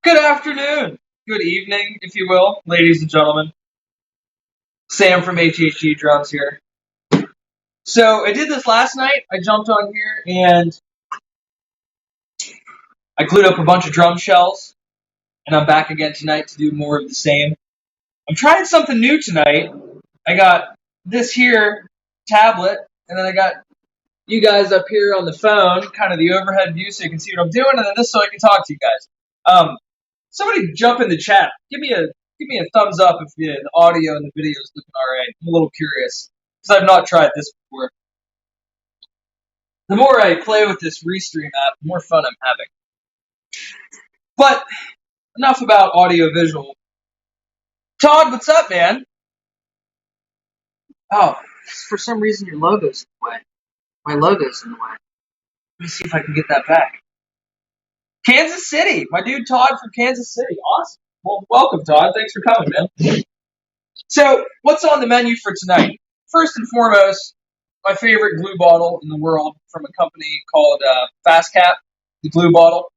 Good afternoon, good evening, if you will, ladies and gentlemen. Sam from HHG Drums here. So I did this last night. I jumped on here and I glued up a bunch of drum shells, and I'm back again tonight to do more of the same. I'm trying something new tonight. I got this here tablet, and then I got you guys up here on the phone, kind of the overhead view so you can see what I'm doing, and then this so I can talk to you guys. Somebody jump in the chat. Give me a thumbs up if the audio and the video is looking all right. I'm a little curious because I've not tried this before. The more I play with this Restream app, the more fun I'm having. But enough about audio visual. Todd, what's up, man? Oh, for some reason your logo's in the way. My logo's in the way. Let me see if I can get that back. Kansas City, my dude Todd from Kansas City. Awesome. Well, welcome, Todd. Thanks for coming, man. So, what's on the menu for tonight? First and foremost, my favorite glue bottle in the world from a company called Fast Cap, the glue bottle.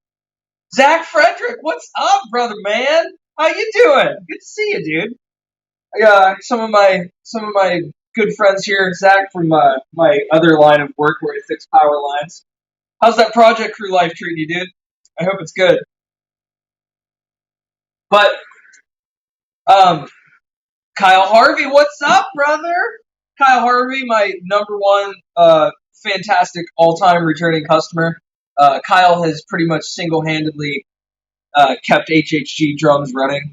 Zach Frederick, what's up, brother man? How you doing? Good to see you, dude. I got some of my good friends here, Zach from my other line of work where I fix power lines. How's that project crew life treating you, dude? I hope it's good. But um, Kyle Harvey, what's up, brother? Kyle Harvey, my number one fantastic all-time returning customer. Kyle has pretty much single-handedly kept HHG drums running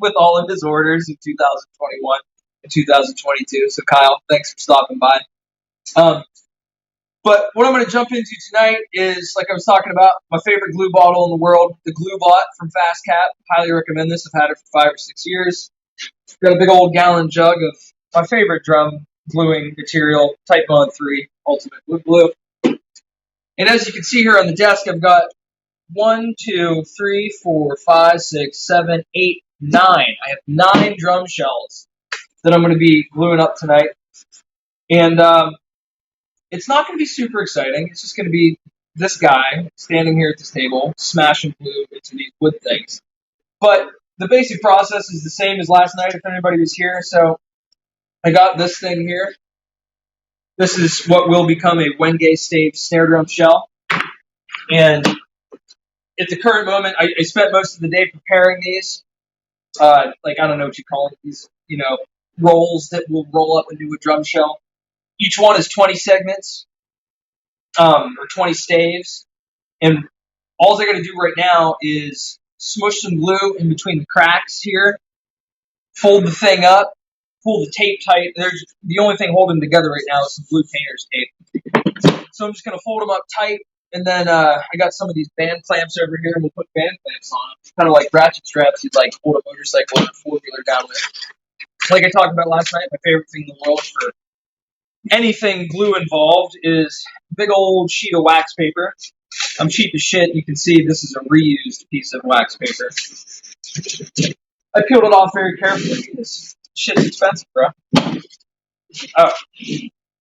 with all of his orders in 2021 and 2022. So, Kyle, thanks for stopping by. Um, but what I'm going to jump into tonight is, like I was talking about, my favorite glue bottle in the world, the Glue Bot from Fast Cap. Highly recommend this. I've had it for 5 or 6 years. Got a big old gallon jug of my favorite drum gluing material, Type Bond 3 Ultimate Wood Glue. And as you can see here on the desk, I've got 1, 2, 3, 4, 5, 6, 7, 8, 9. I have 9 drum shells that I'm going to be gluing up tonight. And it's not going to be super exciting. It's just going to be this guy standing here at this table, smashing glue into these wood things. But the basic process is the same as last night if anybody was here. So I got this thing here. This is what will become a Wenge stave snare drum shell. And at the current moment, I spent most of the day preparing these. Like, I don't know what you call them, these, rolls that will roll up into a drum shell. Each one is 20 segments, or 20 staves. And all I got to do right now is smush some glue in between the cracks here, fold the thing up, pull the tape tight. There's the only thing holding them together right now is some blue painter's tape. So I'm just going to fold them up tight. And then I got some of these band clamps over here, and we'll put band clamps on them. Kind of like ratchet straps you'd like hold a motorcycle or four-wheeler down with. Like I talked about last night, my favorite thing in the world for anything glue involved is a big old sheet of wax paper. I'm cheap as shit. You can see this is a reused piece of wax paper. I peeled it off very carefully. This shit's expensive, bro. Oh,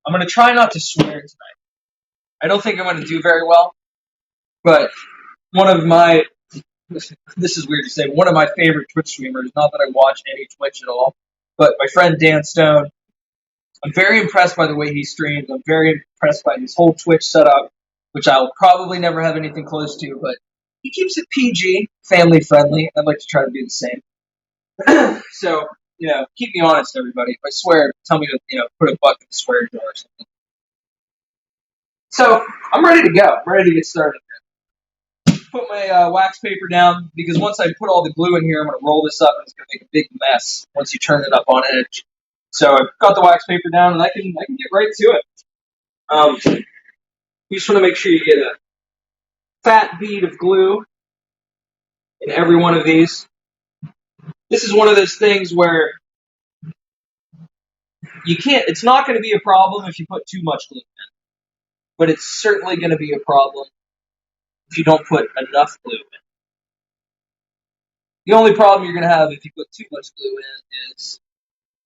I'm going to try not to swear tonight. I don't think I'm going to do very well, but one of my, this is weird to say, one of my favorite Twitch streamers, not that I watch any Twitch at all, but my friend Dan Stone, I'm very impressed by the way he streams. I'm very impressed by his whole Twitch setup, which I'll probably never have anything close to, but he keeps it PG, family friendly. I'd like to try to do the same. So, keep me honest, everybody. If I swear, tell me to, put a button in the swear jar or something. So, I'm ready to go. I'm ready to get started. Put my wax paper down, because once I put all the glue in here, I'm going to roll this up, and it's going to make a big mess once you turn it up on edge. So, I've got the wax paper down, and I can get right to it. You just want to make sure you get a fat bead of glue in every one of these. This is one of those things where it's not going to be a problem if you put too much glue in, but it's certainly going to be a problem if you don't put enough glue in. The only problem you're going to have if you put too much glue in is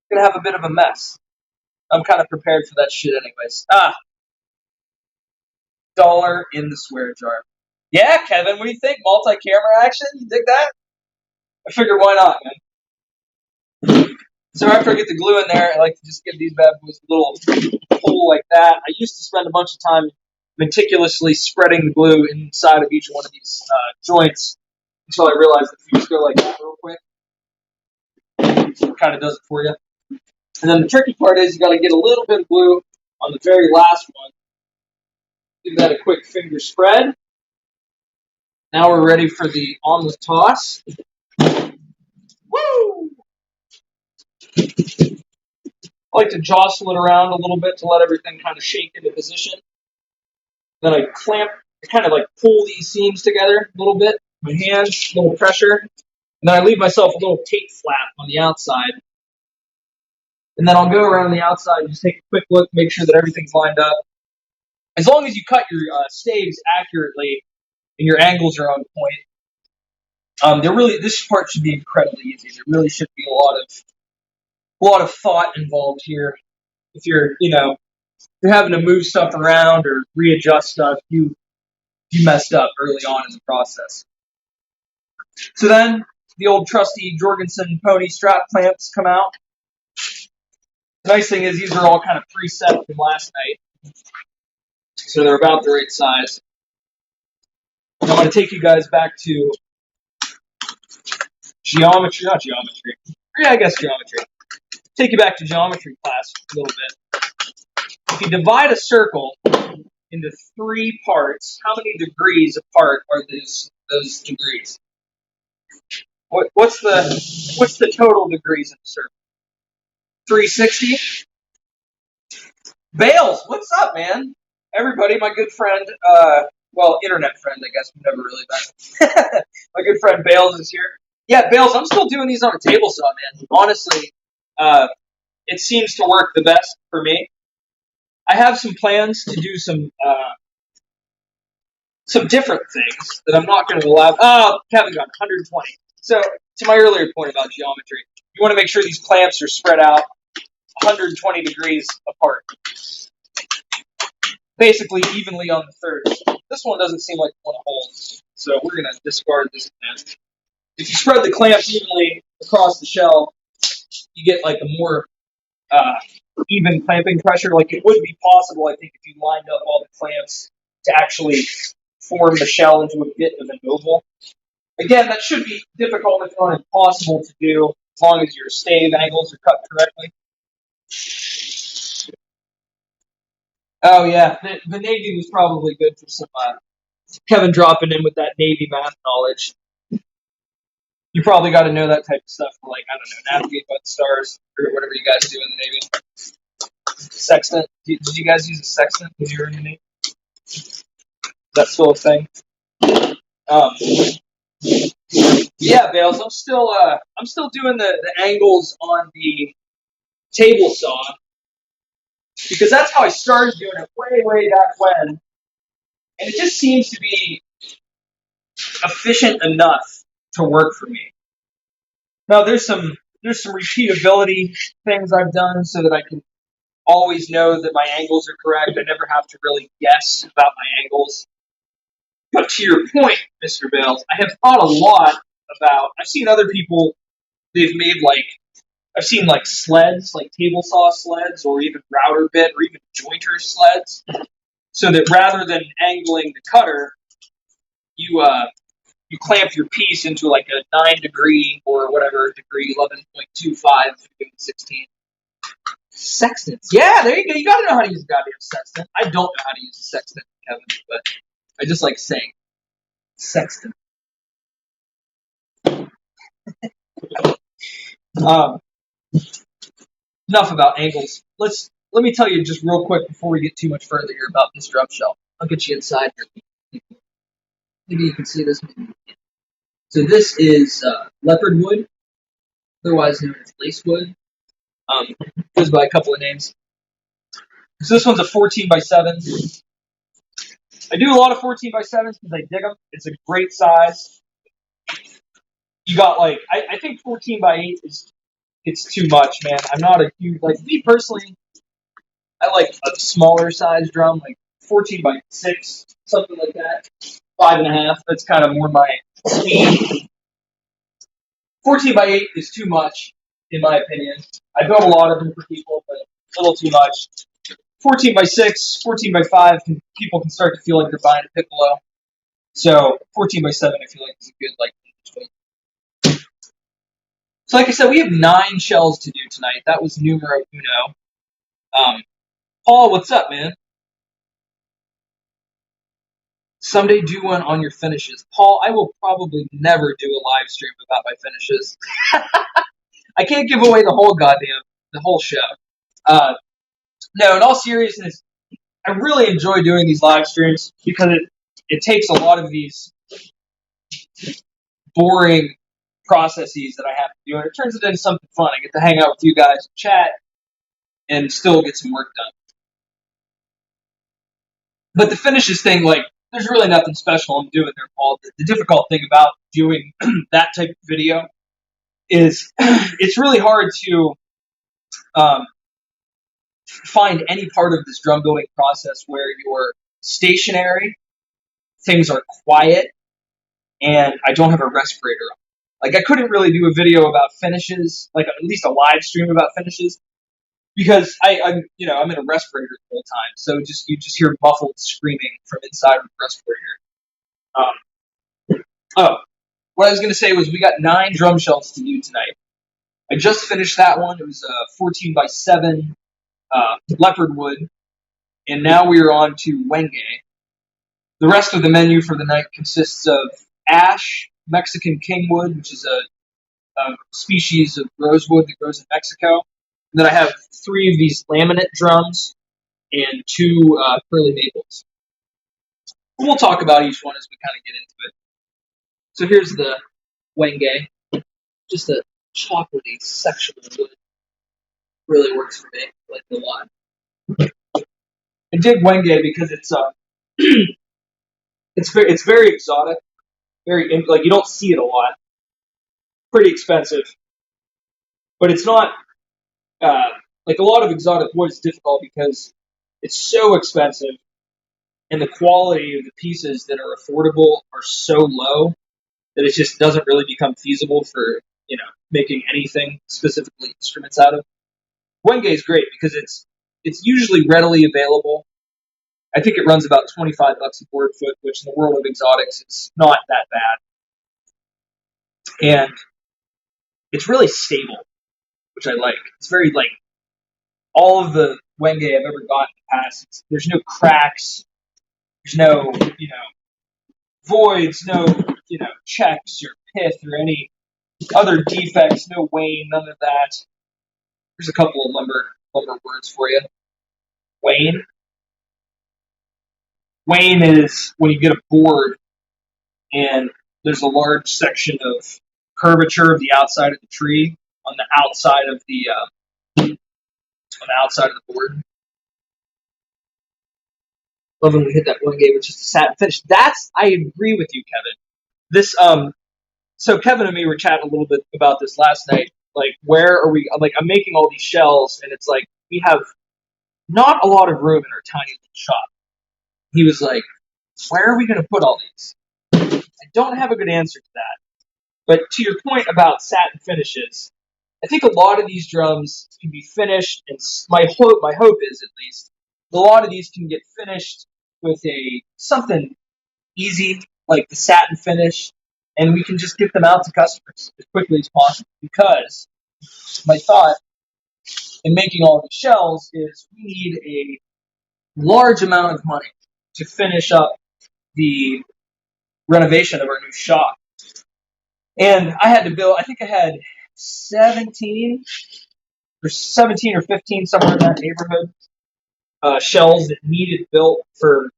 you're going to have a bit of a mess. I'm kind of prepared for that shit anyways. $1 in the swear jar. Yeah, Kevin, what do you think? Multi-camera action? You dig that? I figured why not, man. So after I get the glue in there, I like to just give these bad boys a little pull like that. I used to spend a bunch of time meticulously spreading the glue inside of each one of these joints until I realized if you just go like that real quick, it kind of does it for you. And then the tricky part is you got to get a little bit of glue on the very last one. Give that a quick finger spread. Now we're ready for the omelet toss. Woo! I like to jostle it around a little bit to let everything kind of shake into position. Then I kind of like pull these seams together a little bit. My hands, a little pressure. And then I leave myself a little tape flap on the outside. And then I'll go around the outside and just take a quick look, make sure that everything's lined up. As long as you cut your staves accurately and your angles are on point, this part should be incredibly easy. There really should be a lot of thought involved here. If you're having to move stuff around or readjust stuff, you messed up early on in the process. So then the old trusty Jorgensen pony strap clamps come out. The nice thing is these are all kind of preset from last night, so they're about the right size. And I'm going to take you guys back to geometry. Yeah, I guess geometry. Take you back to geometry class a little bit. If you divide a circle into 3 parts, how many degrees apart are those degrees? What's the total degrees in a circle? 360? Bales, what's up, man? Everybody, my good friend, internet friend, I guess, we've never really met. My good friend Bales is here. Yeah, Bales, I'm still doing these on a table saw, man. Honestly, it seems to work the best for me. I have some plans to do some different things that I'm not going to allow. Oh, Kevin got 120. So, to my earlier point about geometry, you want to make sure these clamps are spread out 120 degrees apart. Basically evenly on the thirds. This one doesn't seem like one holds, so we're going to discard this plan. If you spread the clamps evenly across the shell, you get like a more even clamping pressure. Like it would be possible, I think, if you lined up all the clamps to actually form the shell into a bit of an oval. Again, that should be difficult, if not impossible to do, as long as your stave angles are cut correctly. Oh yeah, the Navy was probably good for some Kevin dropping in with that Navy math knowledge. You probably got to know that type of stuff for, like, I don't know, navigate by the stars or whatever you guys do in the Navy. Sextant. Did you guys use a sextant when you were in the Navy? That sort of thing. Yeah, Bales. I'm still doing the angles on the table saw because that's how I started doing it way back when, and it just seems to be efficient enough to work for me. Now there's some repeatability things I've done so that I can always know that my angles are correct. I never have to really guess about my angles. But to your point, Mr. Bales, I have thought a lot about. I've seen other people. They've made I've seen sleds, like table saw sleds, or even router bit, or even jointer sleds. So that rather than angling the cutter, you clamp your piece into like a 9 degree or whatever degree, 11.25 to 16. Sextants. Yeah, there you go. You got to know how to use a goddamn sextant. I don't know how to use a sextant, Kevin, but I just like saying sextant. Enough about angles. Let me tell you just real quick before we get too much further here about this drum shell. I'll get you inside here. Maybe you can see this. So this is Leopard Wood, otherwise known as lace wood. Goes by a couple of names. So this one's a 14x7. I do a lot of 14x7s because I dig them. It's a great size. You got I think 14x8 it's too much, man. I'm not a huge me personally. I like a smaller size drum, like 14x6, something like that. 5.5. That's kind of more my speed. 14 by 8 is too much, in my opinion. I built a lot of them for people, but a little too much. 14 by 6, 14 by 5, people can start to feel like they're buying a piccolo. So 14 by 7, I feel like is a good like. So like I said, we have 9 shells to do tonight. That was numero uno. Paul, what's up, man? Someday do one on your finishes. Paul, I will probably never do a live stream about my finishes. I can't give away the whole show. No, in all seriousness, I really enjoy doing these live streams because it takes a lot of these boring processes that I have to do, and it turns it into something fun. I get to hang out with you guys, chat, and still get some work done. But the finishes thing, like, there's really nothing special I'm doing there, Paul. The difficult thing about doing that type of video is it's really hard to find any part of this drum building process where you're stationary, things are quiet, and I don't have a respirator on. Like, I couldn't really do a video about finishes, like at least a live stream about finishes, because I'm in a respirator the whole time. So you just hear muffled screaming from inside of the respirator. What I was going to say was we got 9 drum shells to do tonight. I just finished that one. It was a 14 by 7 Leopard Wood, and now we are on to Wenge. The rest of the menu for the night consists of ash, Mexican Kingwood, which is a species of rosewood that grows in Mexico. And then I have 3 of these laminate drums and 2 pearly maples. We'll talk about each one as we kind of get into it. So here's the Wenge, just a chocolatey section of wood. Really works for me. I like it a lot. I dig Wenge because it's very exotic, very like you don't see it a lot. Pretty expensive, but it's not like a lot of exotic wood is difficult because it's so expensive, and the quality of the pieces that are affordable are so low that it just doesn't really become feasible for making anything specifically instruments out of. Wenge is great because it's usually readily available. I think it runs about $25 a board foot, which in the world of exotics is not that bad. And it's really stable, which I like. It's very like all of the Wenge I've ever gotten in the past. There's no cracks. There's no voids, no checks or pith or any other defects. No wane, none of that. There's a couple of lumber words for you. Wane. Wane is when you get a board and there's a large section of curvature of the outside of the tree on the outside of the board. Love when we hit that one game with just a satin finish. I agree with you, Kevin. This so Kevin and me were chatting a little bit about this last night. Like, where are we? Like, I'm making all these shells, and it's like we have not a lot of room in our tiny little shop. He was like, "Where are we going to put all these?" I don't have a good answer to that. But to your point about satin finishes, I think a lot of these drums can be finished, and my hope is at least a lot of these can get finished with something easy like the satin finish, and we can just get them out to customers as quickly as possible. Because my thought in making all these shells is we need a large amount of money to finish up the renovation of our new shop. And I had to build, I think I had 17 or 15, somewhere in that neighborhood, shells that needed built for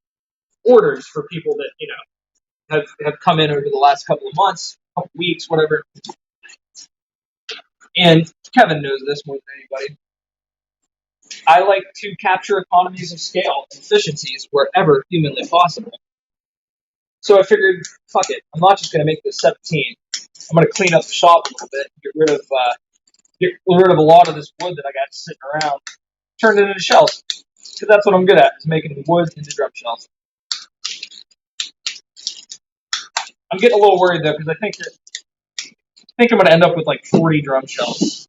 orders for people that have come in over the last couple of months, couple of weeks, whatever. And Kevin knows this more than anybody. I like to capture economies of scale and efficiencies wherever humanly possible. So I figured, fuck it, I'm not just going to make this 17. I'm going to clean up the shop a little bit, get rid of a lot of this wood that I got sitting around, turn it into shells. Because that's what I'm good at, is making wood into drum shells. I'm getting a little worried though because I think I'm gonna end up with like 40 drum shells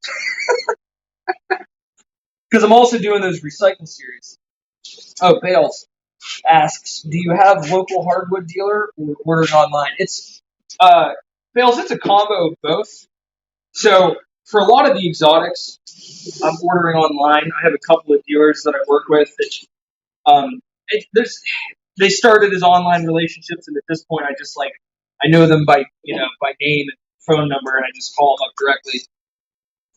because I'm also doing those recycle series. Oh, Bales asks, do you have local hardwood dealer or ordering online? It's Bales. It's a combo of both. So for a lot of the exotics, I'm ordering online. I have a couple of dealers that I work with. Um, they started as online relationships, and at this point, I know them by name and phone number, and I just call them up directly.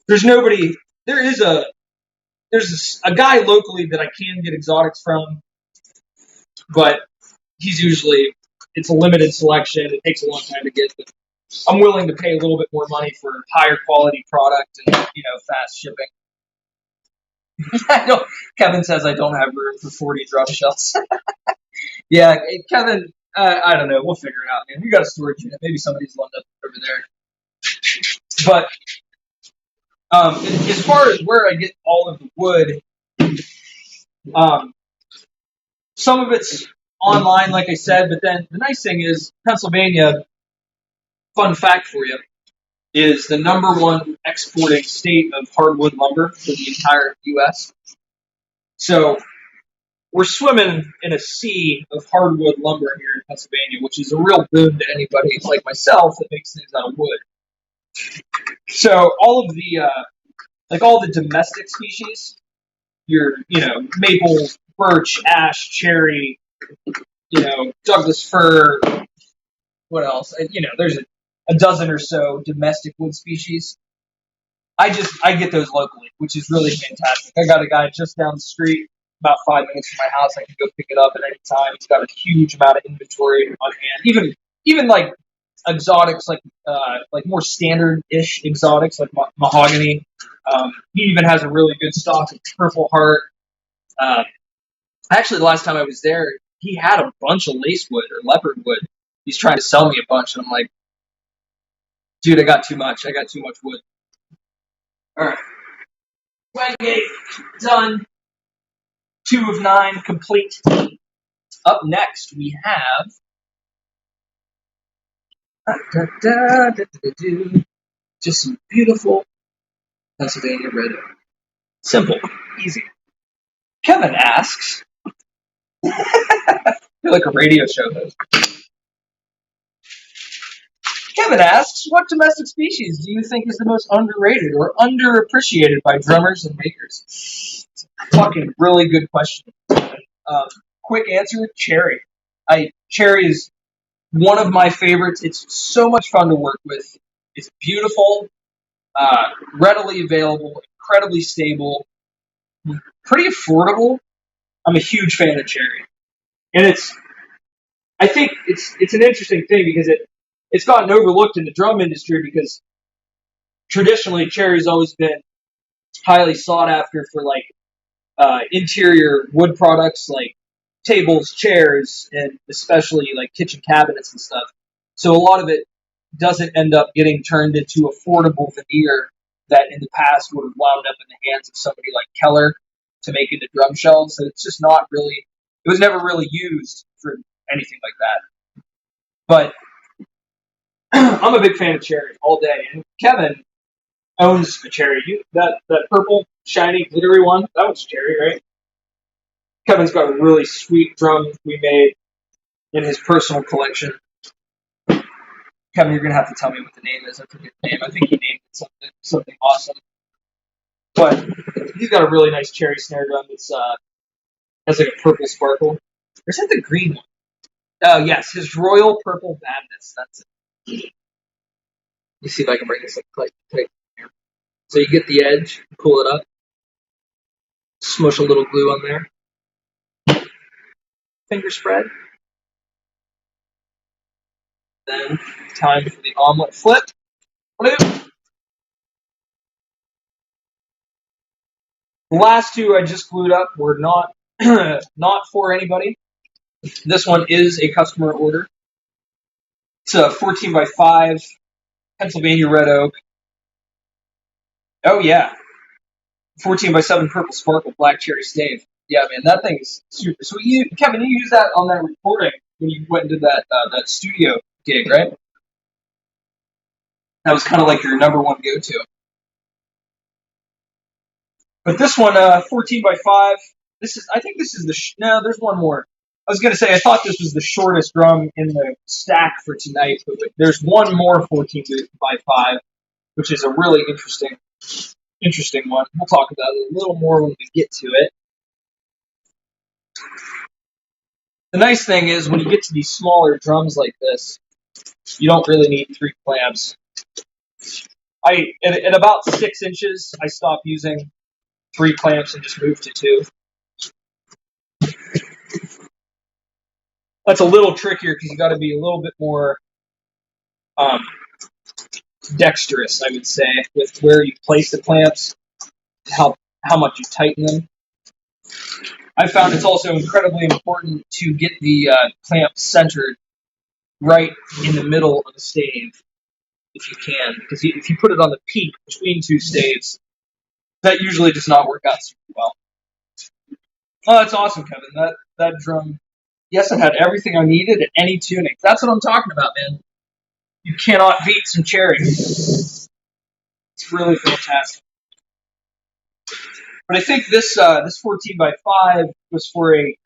There's nobody. There's a guy locally that I can get exotics from, but it's a limited selection. It takes a long time to get. But I'm willing to pay a little bit more money for higher quality product and fast shipping. Kevin says I don't have room for 40 drum shells. Yeah, Kevin. I don't know. We'll figure it out, man. We got a storage unit. Maybe somebody's lined up over there. But as far as where I get all of the wood, some of it's online, like I said. But then the nice thing is Pennsylvania. Fun fact for you is the number one exporting state of hardwood lumber for the entire U.S. So we're swimming in a sea of hardwood lumber here in Pennsylvania, which is a real boon to anybody like myself that makes things out of wood. So all of the all the domestic species, your maple, birch, ash, cherry, Douglas fir. What else? There's a dozen or so domestic wood species. I get those locally, which is really fantastic. I got a guy just down the street, about 5 minutes from my house. I can go pick it up at any time. He's got a huge amount of inventory on hand. Even like exotics, like more standard-ish exotics, like mahogany. He even has a really good stock of Purple Heart. Actually, the last time I was there, he had a bunch of lacewood or leopard wood. He's trying to sell me a bunch, and I'm like, dude, I got too much. I got too much wood. All right. Wenge, done. 2 of 9, complete. Up next, we have just some beautiful Pennsylvania red oak. Simple, easy. Kevin asks, I feel like a radio show host. Kevin asks, what domestic species do you think is the most underrated or underappreciated by drummers and makers? Fucking really good question. Quick answer, cherry. Cherry is one of my favorites. It's so much fun to work with. It's beautiful, readily available, incredibly stable, pretty affordable. I'm a huge fan of cherry. And I think it's an interesting thing because it's gotten overlooked in the drum industry because traditionally cherry's always been highly sought after for interior wood products like tables, chairs, and especially like kitchen cabinets and stuff. So a lot of it doesn't end up getting turned into affordable veneer that in the past would have wound up in the hands of somebody like Keller to make into drum shells. So it's just not really, it was never really used for anything like that. But I'm a big fan of cherry all day. And Kevin owns a cherry. That purple, shiny, glittery one, that one's cherry, right? Kevin's got a really sweet drum we made in his personal collection. Kevin, you're going to have to tell me what the name is. I forget the name. I think he named it something awesome. But he's got a really nice cherry snare drum that's has like a purple sparkle. Or is that the green one? Oh, yes, his Royal Purple Madness. That's it. Let me see if I can bring this up tight here. So you get the edge, pull it up, smush a little glue on there, finger spread. Then time for the omelet flip. The last two I just glued up were not not for anybody. This one is a customer order. It's a 14 by 5 Pennsylvania red oak. Oh yeah, 14 by 7 purple sparkle black cherry stave. Yeah, man, that thing is super. So Kevin, you used that on that recording when you went into that studio gig, right? That was kind of like your number one go-to. But this one, 14 by 5. I think this is no, there's one more. I was going to say, I thought this was the shortest drum in the stack for tonight, but there's one more 14 by 5, which is a really interesting one. We'll talk about it a little more when we get to it. The nice thing is, when you get to these smaller drums like this, you don't really need 3 clamps. At about 6 inches, I stopped using 3 clamps and just moved to 2. That's a little trickier because you got to be a little bit more dexterous, I would say, with where you place the clamps, how much you tighten them. I found it's also incredibly important to get the clamp centered right in the middle of the stave, if you can, because if you put it on the peak between 2 staves, that usually does not work out super well. Oh, that's awesome, Kevin. That drum, yes, it had everything I needed at any tuning. That's what I'm talking about, man. You cannot beat some cherry. It's really fantastic. But I think this 14 by 5 was for a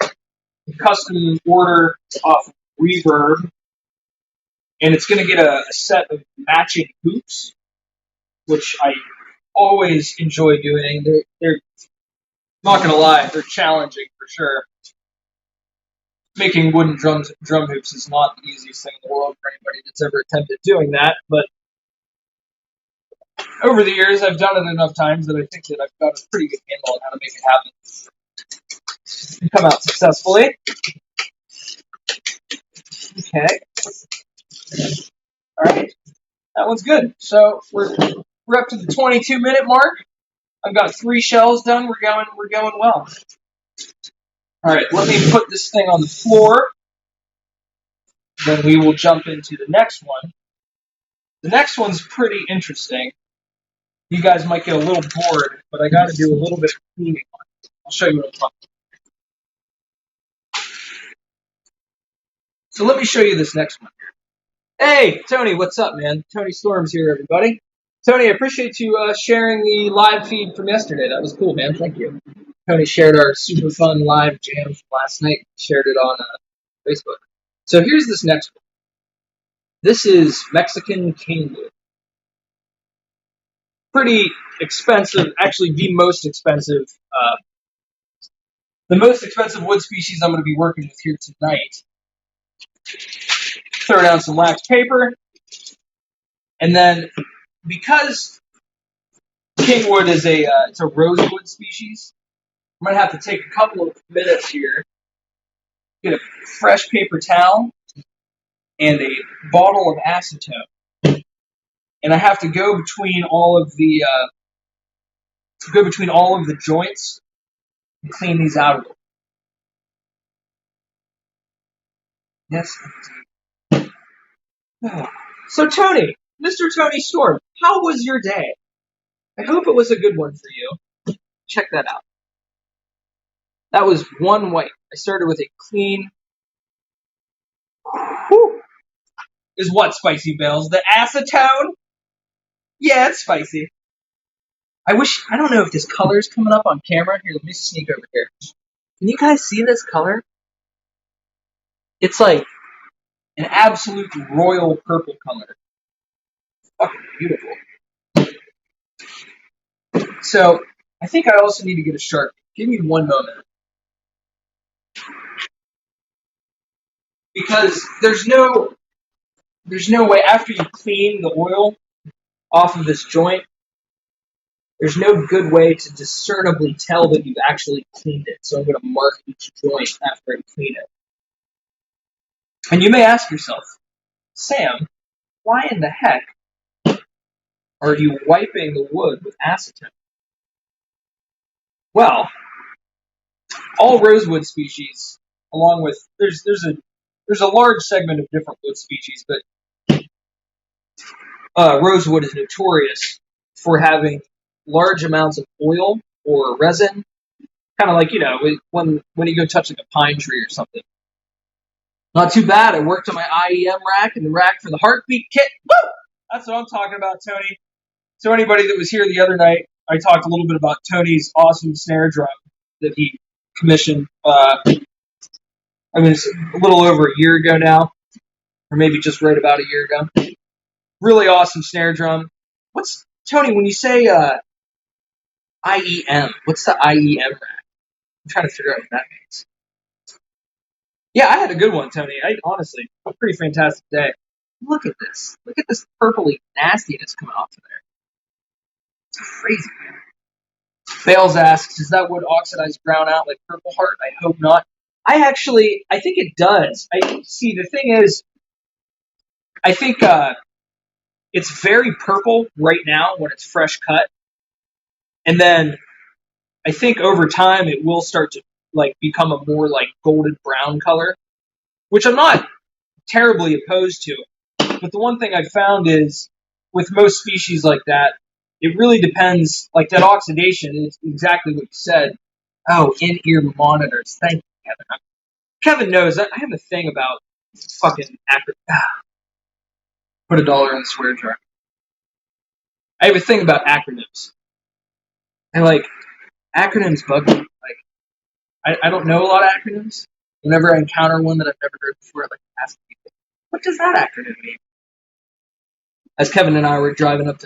custom order off Reverb, and it's going to get a set of matching hoops, which I always enjoy doing. They're not going to lie, they're challenging for sure. Making wooden drum hoops is not the easiest thing in the world for anybody that's ever attempted doing that, but over the years I've done it enough times that I think that I've got a pretty good handle on how to make it happen and come out successfully. Okay. Alright. That one's good. So we're up to the 22-minute mark. I've got 3 shells done. We're going well. Alright, let me put this thing on the floor. Then we will jump into the next one. The next one's pretty interesting. You guys might get a little bored, but I got to do a little bit of cleaning on it. I'll show you what I'm talking about. So let me show you this next one. Hey, Tony, what's up, man? Tony Storms here, everybody. Tony, I appreciate you sharing the live feed from yesterday. That was cool, man. Thank you. Tony shared our super fun live jam from last night. Shared it on Facebook. So here's this next one. This is Mexican Kingwood. Pretty expensive, actually the most expensive wood species I'm going to be working with here tonight. Throw down some wax paper, and then because Kingwood is it's a rosewood species, I'm going to have to take a couple of minutes here, get a fresh paper towel and a bottle of acetone, and I have to go between all of the joints and clean these out a little. Yes. So Tony, Mr. Tony Storm, how was your day? I hope it was a good one for you. Check that out. That was one white. I started with a clean. Whew. Is what spicy bells? The acetone? Yeah, it's spicy. I don't know if this color is coming up on camera. Here, let me sneak over here. Can you guys see this color? It's like an absolute royal purple color. Fucking beautiful. So, I think I also need to get a Sharpie. Give me one moment. Because there's no way, after you clean the oil off of this joint, there's no good way to discernibly tell that you've actually cleaned it. So I'm going to mark each joint after I clean it. And you may ask yourself, Sam, why in the heck are you wiping the wood with acetone? Well, all rosewood species, along with there's a large segment of different wood species, but rosewood is notorious for having large amounts of oil or resin, kind of like when you go touch like a pine tree or something. Not too bad. I worked on my IEM rack and the rack for the heartbeat kit. Woo! That's what I'm talking about, Tony. So anybody that was here the other night, I talked a little bit about Tony's awesome snare drum that he commissioned. It's a little over a year ago now, or maybe just right about a year ago. Really awesome snare drum. What's Tony? When you say IEM, what's the IEM rack? I'm trying to figure out what that means. Yeah, I had a good one, Tony. Honestly, a pretty fantastic day. Look at this. Look at this purpley nastiness coming off of there. It's crazy. Bales asks, does that wood oxidize brown out like Purple Heart? I hope not. I think it does. The thing is, I think it's very purple right now when it's fresh cut. And then I think over time it will start to become a more golden brown color, which I'm not terribly opposed to. But the one thing I've found is with most species like that, it really depends. Like that oxidation is exactly what you said. Oh, in-ear monitors. Thank you, Kevin. Kevin knows I have a thing about fucking acronyms. Put $1 in the swear jar. I have a thing about acronyms. And acronyms bug me. I don't know a lot of acronyms. Whenever I encounter one that I've never heard before, I ask people, what does that acronym mean? As Kevin and I were driving up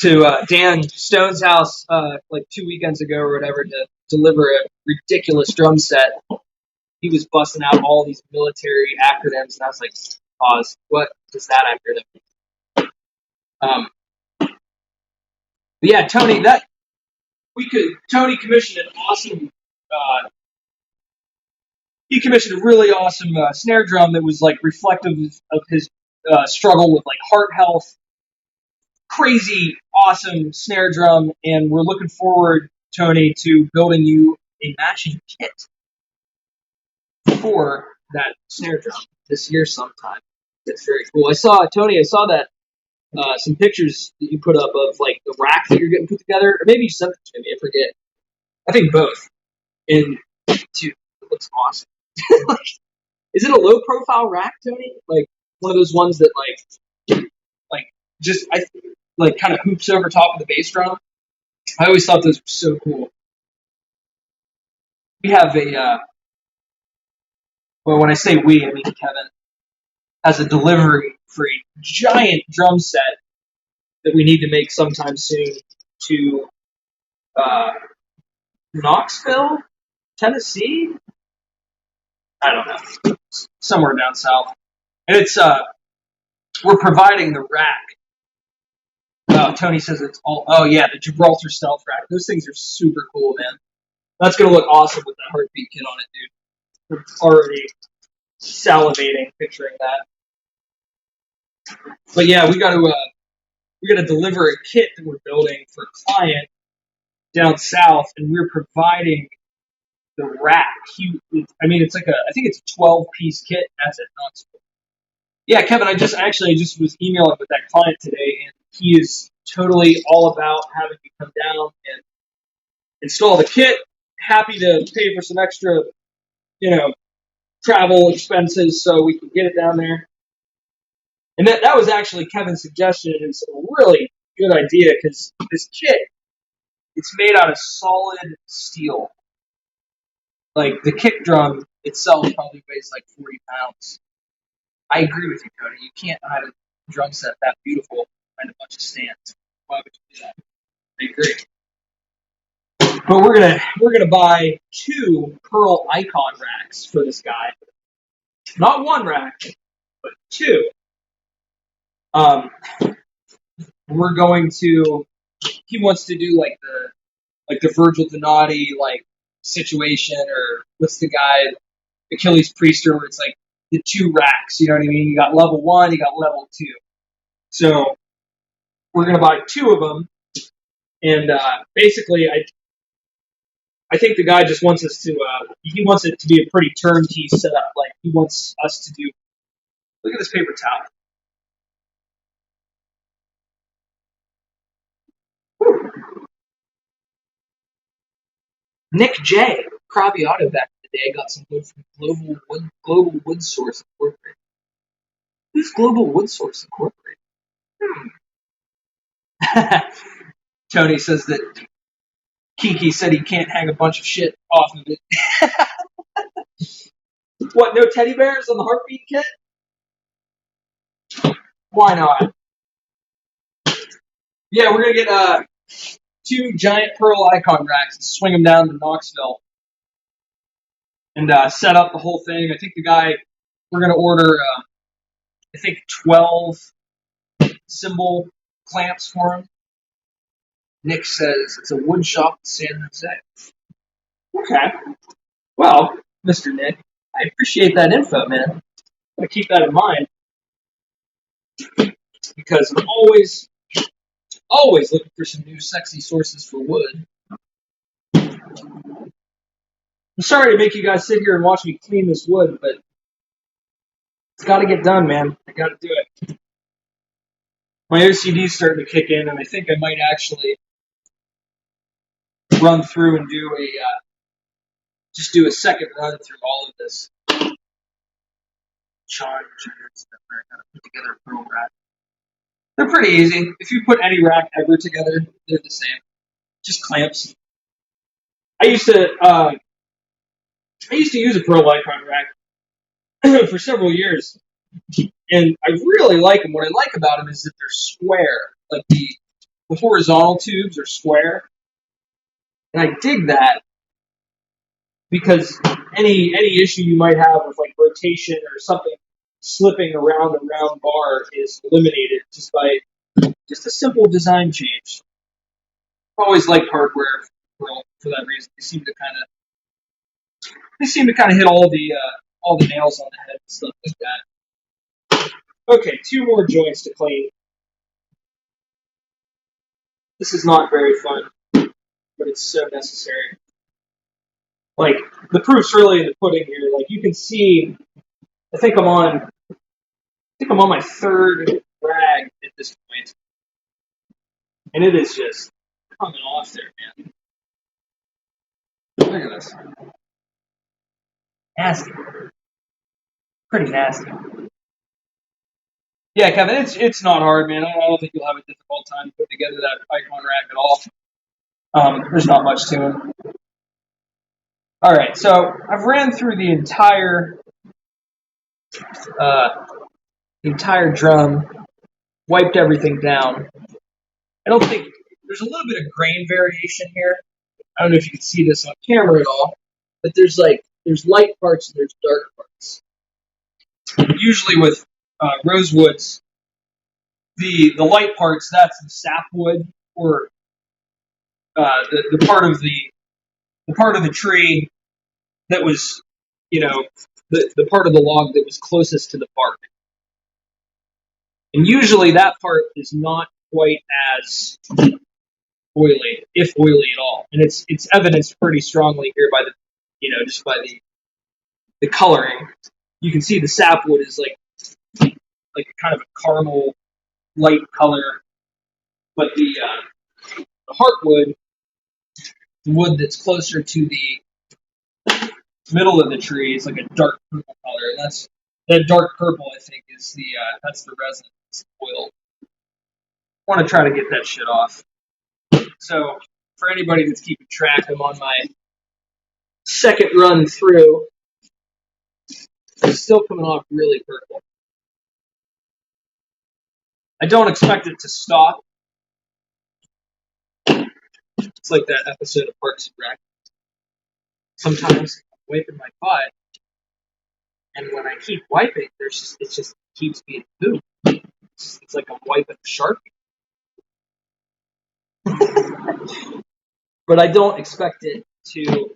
to Dan Stone's house 2 weekends ago or whatever to deliver a ridiculous drum set, he was busting out all these military acronyms, and I was like, pause, what does that acronym mean? But yeah, Tony, Tony commissioned an awesome, he commissioned a really awesome snare drum that was reflective of his struggle with heart health. Crazy, awesome snare drum, and we're looking forward, Tony, to building you a matching kit for that snare drum this year sometime. That's very cool. I saw that some pictures that you put up of the rack that you're getting put together, or maybe you sent it to me. I forget. I think both. And dude, it looks awesome. Is it a low profile rack, Tony? One of those ones that just kind of hoops over top of the bass drum. I always thought those were so cool. We have when I say we, I mean Kevin, has a delivery for a giant drum set that we need to make sometime soon to Knoxville, Tennessee. I don't know, somewhere down south. And it's we're providing the rack. Tony says it's all. Oh yeah, the Gibraltar stealth rack. Those things are super cool, man. That's gonna look awesome with that heartbeat kit on it, dude. I'm already salivating picturing that. But yeah, we got to deliver a kit that we're building for a client down south, and we're providing the rack. It's I think it's a 12-piece kit. That's it. Yeah, Kevin, I just was emailing with that client today, and he is totally all about having me come down and install the kit. Happy to pay for some extra, travel expenses so we can get it down there. And that was actually Kevin's suggestion. It's a really good idea because this kit, it's made out of solid steel. The kick drum itself probably weighs 40 pounds. I agree with you, Cody. You can't hide a drum set that beautiful behind a bunch of stands. Why would you do that? I agree. But we're gonna buy 2 Pearl Icon racks for this guy. Not 1 rack, but 2. We're going to. He wants to do the Virgil Donati situation, or what's the guy, Achilles Priester, where it's the 2 racks. You know what I mean? You got level 1, you got level 2. So we're gonna buy 2 of them, and basically, I think the guy just wants us to. He wants it to be a pretty turnkey setup. He wants us to do. Look at this paper towel. Whew. Nick J. Craviotto back the day. I got some wood from Global Wood Source Incorporated. Who's Global Wood Source Incorporated? Tony says that Kiki said he can't hang a bunch of shit off of it. What, no teddy bears on the heartbeat kit? Why not? Yeah, we're going to get 2 giant pearl icon racks and swing them down to Knoxville and set up the whole thing. I think the guy, we're going to order, 12 cymbal clamps for him. Nick says it's a wood shop in San Jose. Okay. Well, Mr. Nick, I appreciate that info, man. I'm going to keep that in mind because I'm always looking for some new sexy sources for wood. I'm sorry to make you guys sit here and watch me clean this wood, but it's got to get done, man. I got to do it. My OCD's starting to kick in, and I think I might actually run through and do a second run through all of this. Charge stuff. I gotta put together a pearl rack. They're pretty easy. If you put any rack ever together, they're the same. Just clamps. I used to use a pearl icon rack for several years, and I really like them. What I like about them is that they're square. Like the horizontal tubes are square, and I dig that because any issue you might have with like rotation or something slipping around a round bar is eliminated just by just a simple design change. I always like hardware for that reason. They seem to kind of hit all the nails on the head and stuff like that. Okay, 2 more joints to clean. This is not very fun, but it's so necessary. Like, the proof's really in the pudding here. Like, you can see, I think I'm on my 3rd rag at this point. And it is just coming off there, man. Look at this. Nasty. Pretty nasty. Yeah, Kevin, it's not hard, man. I don't think you'll have a difficult time putting together that icon rack at all. There's not much to them. All right, so I've ran through the entire drum, wiped everything down. I don't think there's a little bit of grain variation here. I don't know if you can see this on camera at all, but there's light parts and there's dark parts. Usually with Rosewoods, the light parts, that's the sapwood or the part of the tree that was, the part of the log that was closest to the bark. And usually that part is not quite as oily, if oily at all. And it's evidenced pretty strongly here by just by the coloring. You can see the sapwood is like kind of a caramel light color, but the heartwood, the wood that's closer to the middle of the tree, is like a dark purple color. And that dark purple, I think, is that's the resin, it's the oil. I want to try to get that shit off. So for anybody that's keeping track, I'm on my 2nd run through. It's still coming off really purple. I don't expect it to stop. It's like that episode of Parks and Rec. Sometimes I'm wiping my butt, and when I keep wiping, it just keeps being poop. It's like I'm wiping a Sharpie. But I don't expect it to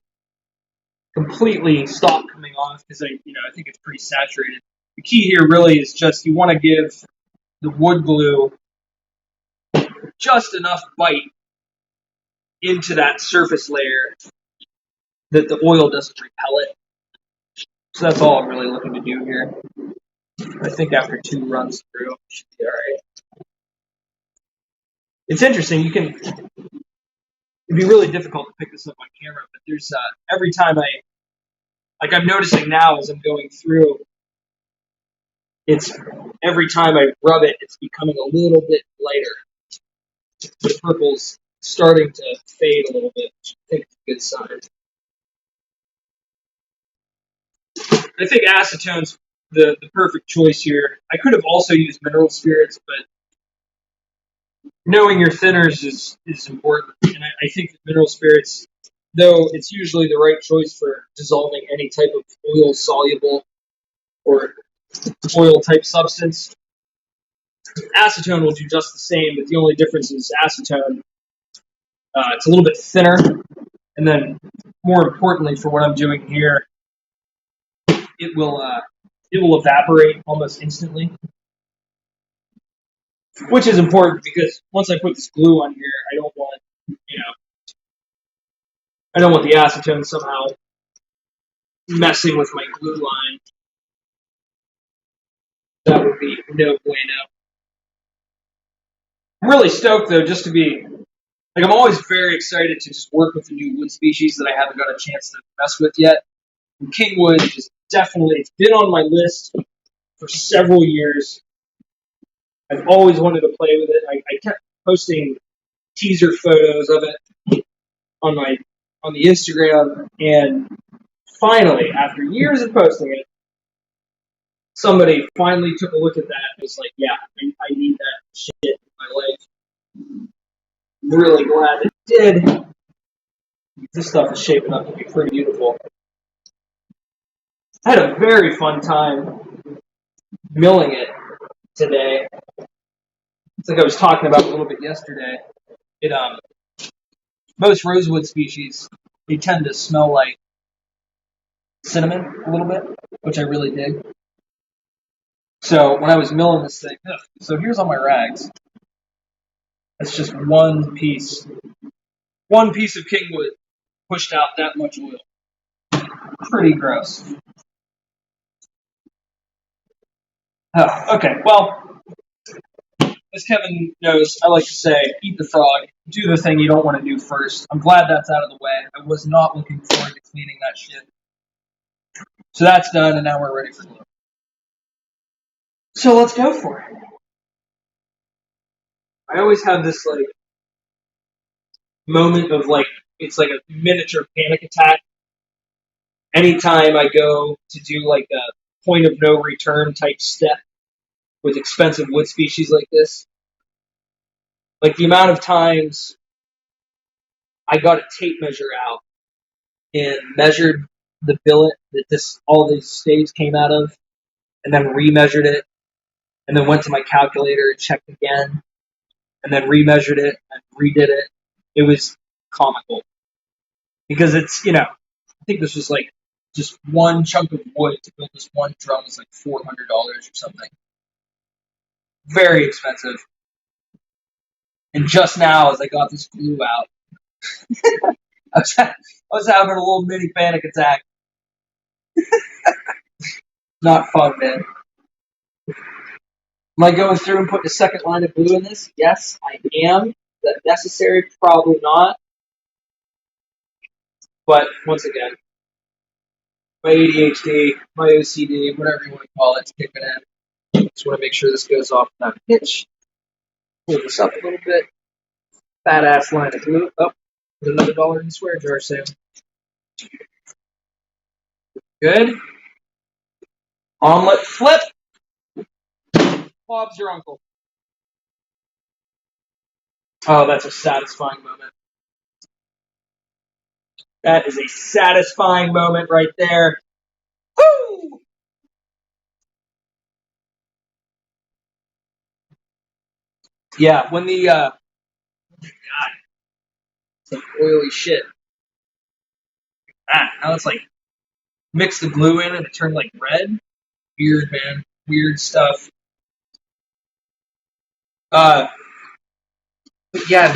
completely stop coming off because I think it's pretty saturated. The key here really is just you want to give the wood glue just enough bite into that surface layer that the oil doesn't repel it. So that's all I'm really looking to do here. I think after 2 runs through, it should be all right. It's interesting. It'd be really difficult to pick this up on camera, but there's every time I Like I'm noticing now as I'm going through, it's every time I rub it, it's becoming a little bit lighter. The purple's starting to fade a little bit, which I think is a good sign. I think acetone's the perfect choice here. I could have also used mineral spirits, but knowing your thinners is important. And I think that mineral spirits, though it's usually the right choice for dissolving any type of oil soluble or oil type substance, acetone will do just the same, but the only difference is acetone, it's a little bit thinner. And then, more importantly, for what I'm doing here, it will evaporate almost instantly, which is important because once I put this glue on here, I don't want the acetone somehow messing with my glue line. That would be no bueno. I'm really stoked though, just to be like I'm always very excited to just work with a new wood species that I haven't got a chance to mess with yet. And Kingwood is definitely it's been on my list for several years. I've always wanted to play with it. I kept posting teaser photos of it on the Instagram, and finally, after years of posting it, somebody finally took a look at that and was like, "Yeah, I need that shit in my life." I'm really glad it did. This stuff is shaping up to be pretty beautiful. I had a very fun time milling it today. It's like I was talking about a little bit yesterday. It most rosewood species, they tend to smell like cinnamon a little bit, which I really dig. So when I was milling this thing, so here's all my rags. That's just one piece of Kingwood pushed out that much oil. Pretty gross. Oh, okay, well, as Kevin knows, I like to say, eat the frog, do the thing you don't want to do first. I'm glad that's out of the way. I was not looking forward to cleaning that shit. So that's done, and now we're ready for glue. So let's go for it. I always have this like moment of like it's like a miniature panic attack anytime I go to do like a point of no return type step with expensive wood species like this. Like the amount of times I got a tape measure out and measured the billet that all these staves came out of, and then remeasured it, and then went to my calculator and checked again, and then remeasured it and redid it. It was comical because I think this was like just one chunk of wood to build this one drum was like $400 or something. Very expensive. And just now, as I got this glue out, I was having a little mini panic attack. Not fun, man. Am I going through and putting a second line of glue in this? Yes, I am. Is that necessary? Probably not. But once again, my ADHD, my OCD, whatever you want to call it, it's kicking in. Just want to make sure this goes off without a hitch. Pull this up a little bit. Fat ass line of glue. Oh, there's another dollar in the swear jar sale. Good. Omelet flip. Bob's your uncle. Oh, that's a satisfying moment. That is a satisfying moment right there. Woo! Yeah, when the God, it's like oily shit. Now it's like mix the glue in and it turned like red. Weird, man. Weird stuff. But yeah,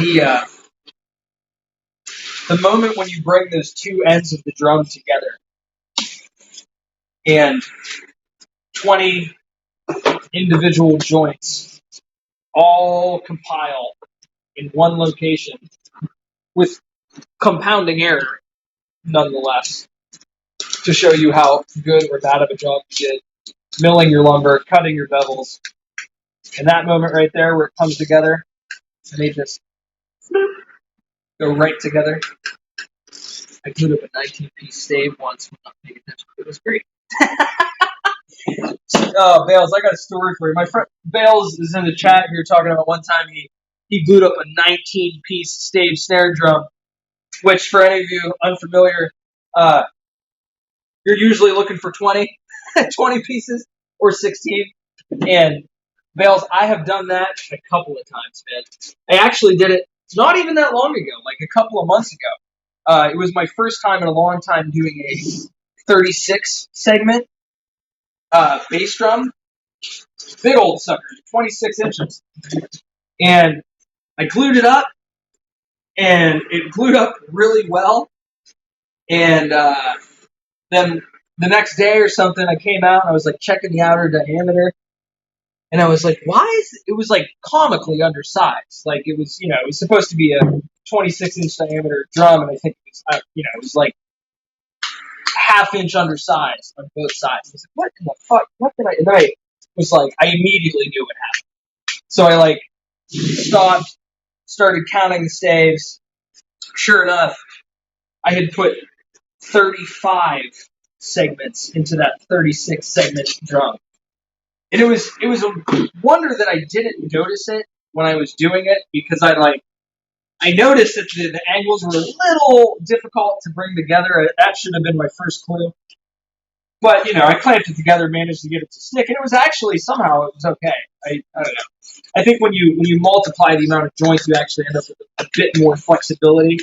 the moment when you bring those two ends of the drum together and 20 individual joints all compile in one location with compounding error, nonetheless. to show you how good or bad of a job you did milling your lumber, cutting your bevels. And that moment right there where it comes together, I made this go right together. I glued up a 19-piece stave once when not paying attention. It was great. Oh, Bales, I got a story for you. My friend Bales is in the chat here talking about one time he glued up a 19-piece stave snare drum, which for any of you unfamiliar, you're usually looking for 20, 20 pieces or 16. And Bales, I have done that a couple of times, man. I actually did it not even that long ago, like a couple of months ago. It was my first time in a long time doing a 36 segment bass drum. Big old sucker, 26 inches. And I glued it up, and it glued up really well. And then the next day or something, I came out and I was like checking the outer diameter. And I was like, why is it was like comically undersized? Like it was, it was supposed to be a 26-inch diameter drum, and I think it was, it was like half-inch undersized on both sides. I was like, what in the fuck? What did I? And then I was like, I immediately knew what happened. So I like stopped, started counting the staves. Sure enough, I had put 35 segments into that 36 segment drum. And it was a wonder that I didn't notice it when I was doing it, because I noticed that the angles were a little difficult to bring together. That should have been my first clue. But, I clamped it together, managed to get it to stick, and it was actually, somehow, it was okay. I don't know. I think when you multiply the amount of joints, you actually end up with a bit more flexibility.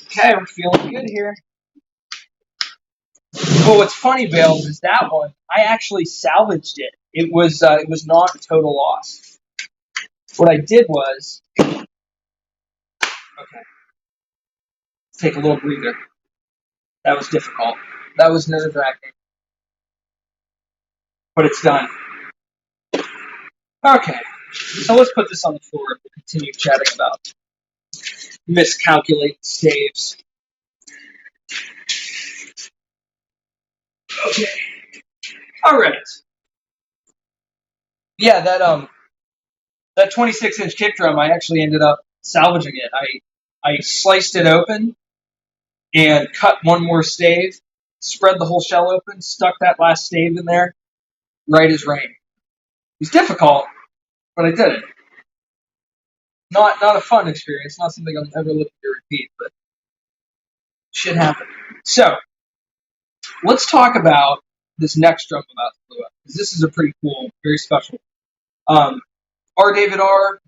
Okay, we're feeling good here. Well, what's funny, Bales, is that one, I actually salvaged it. It was not a total loss. What I did was, okay, take a little breather. That was difficult. That was nerve-wracking. But it's done. Okay, so let's put this on the floor and we'll continue chatting about miscalculated staves. Okay. All right. Yeah, that 26-inch kick drum, I actually ended up salvaging it. I sliced it open and cut one more stave, spread the whole shell open, stuck that last stave in there, right as rain. It was difficult, but I did it. Not a fun experience, not something I'm ever looking to repeat, but shit happened. So, let's talk about this next drum I'm about to blow up, because this is a pretty cool, very special.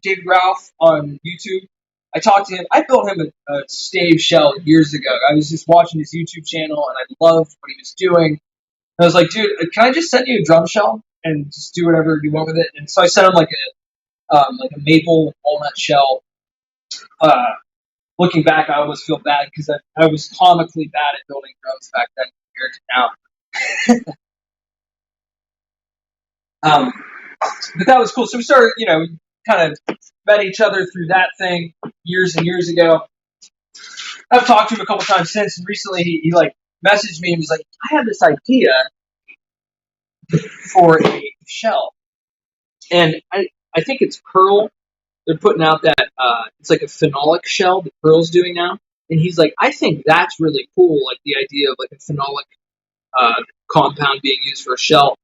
David Ralph on YouTube. I talked to him. I built him a stave shell years ago. I was just watching his YouTube channel, and I loved what he was doing. And I was like, dude, can I just send you a drum shell and just do whatever you want with it? And so I sent him like a maple walnut shell. Looking back, I almost feel bad because I was comically bad at building drums back then compared to now. But that was cool. So we started, kind of met each other through that thing years and years ago. I've talked to him a couple times since, and recently he like messaged me and was like, I have this idea for a shell. And I think it's Pearl. They're putting out that it's like a phenolic shell that Pearl's doing now. And he's like, I think that's really cool, like the idea of like a phenolic compound being used for a shell.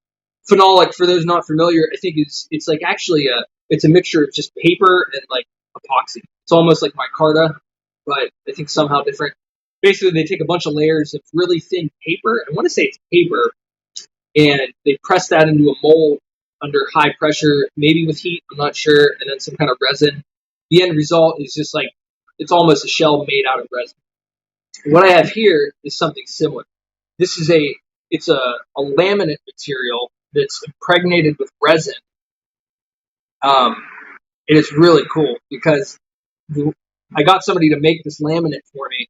Phenolic, for those not familiar, I think it's like actually it's a mixture of just paper and like epoxy. It's almost like micarta, but I think somehow different. Basically, they take a bunch of layers of really thin paper. I want to say it's paper, and they press that into a mold under high pressure, maybe with heat, I'm not sure, and then some kind of resin. The end result is just like it's almost a shell made out of resin. What I have here is something similar. This is a laminate material that's impregnated with resin. And it's really cool because I got somebody to make this laminate for me,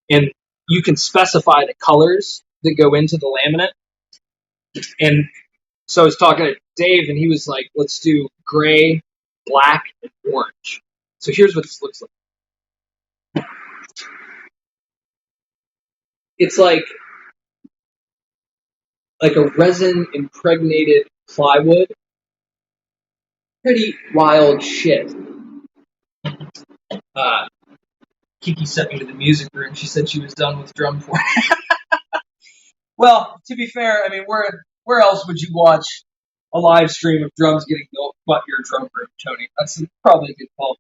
and you can specify the colors that go into the laminate. And so I was talking to Dave, and he was like, let's do gray, black, and orange. So here's what this looks like. It's like a resin impregnated plywood. Pretty wild shit. Kiki sent me to the music room. She said she was done with drum for it. Well, to be fair, I mean, where else would you watch a live stream of drums getting built but your drum room, Tony? That's probably a good call.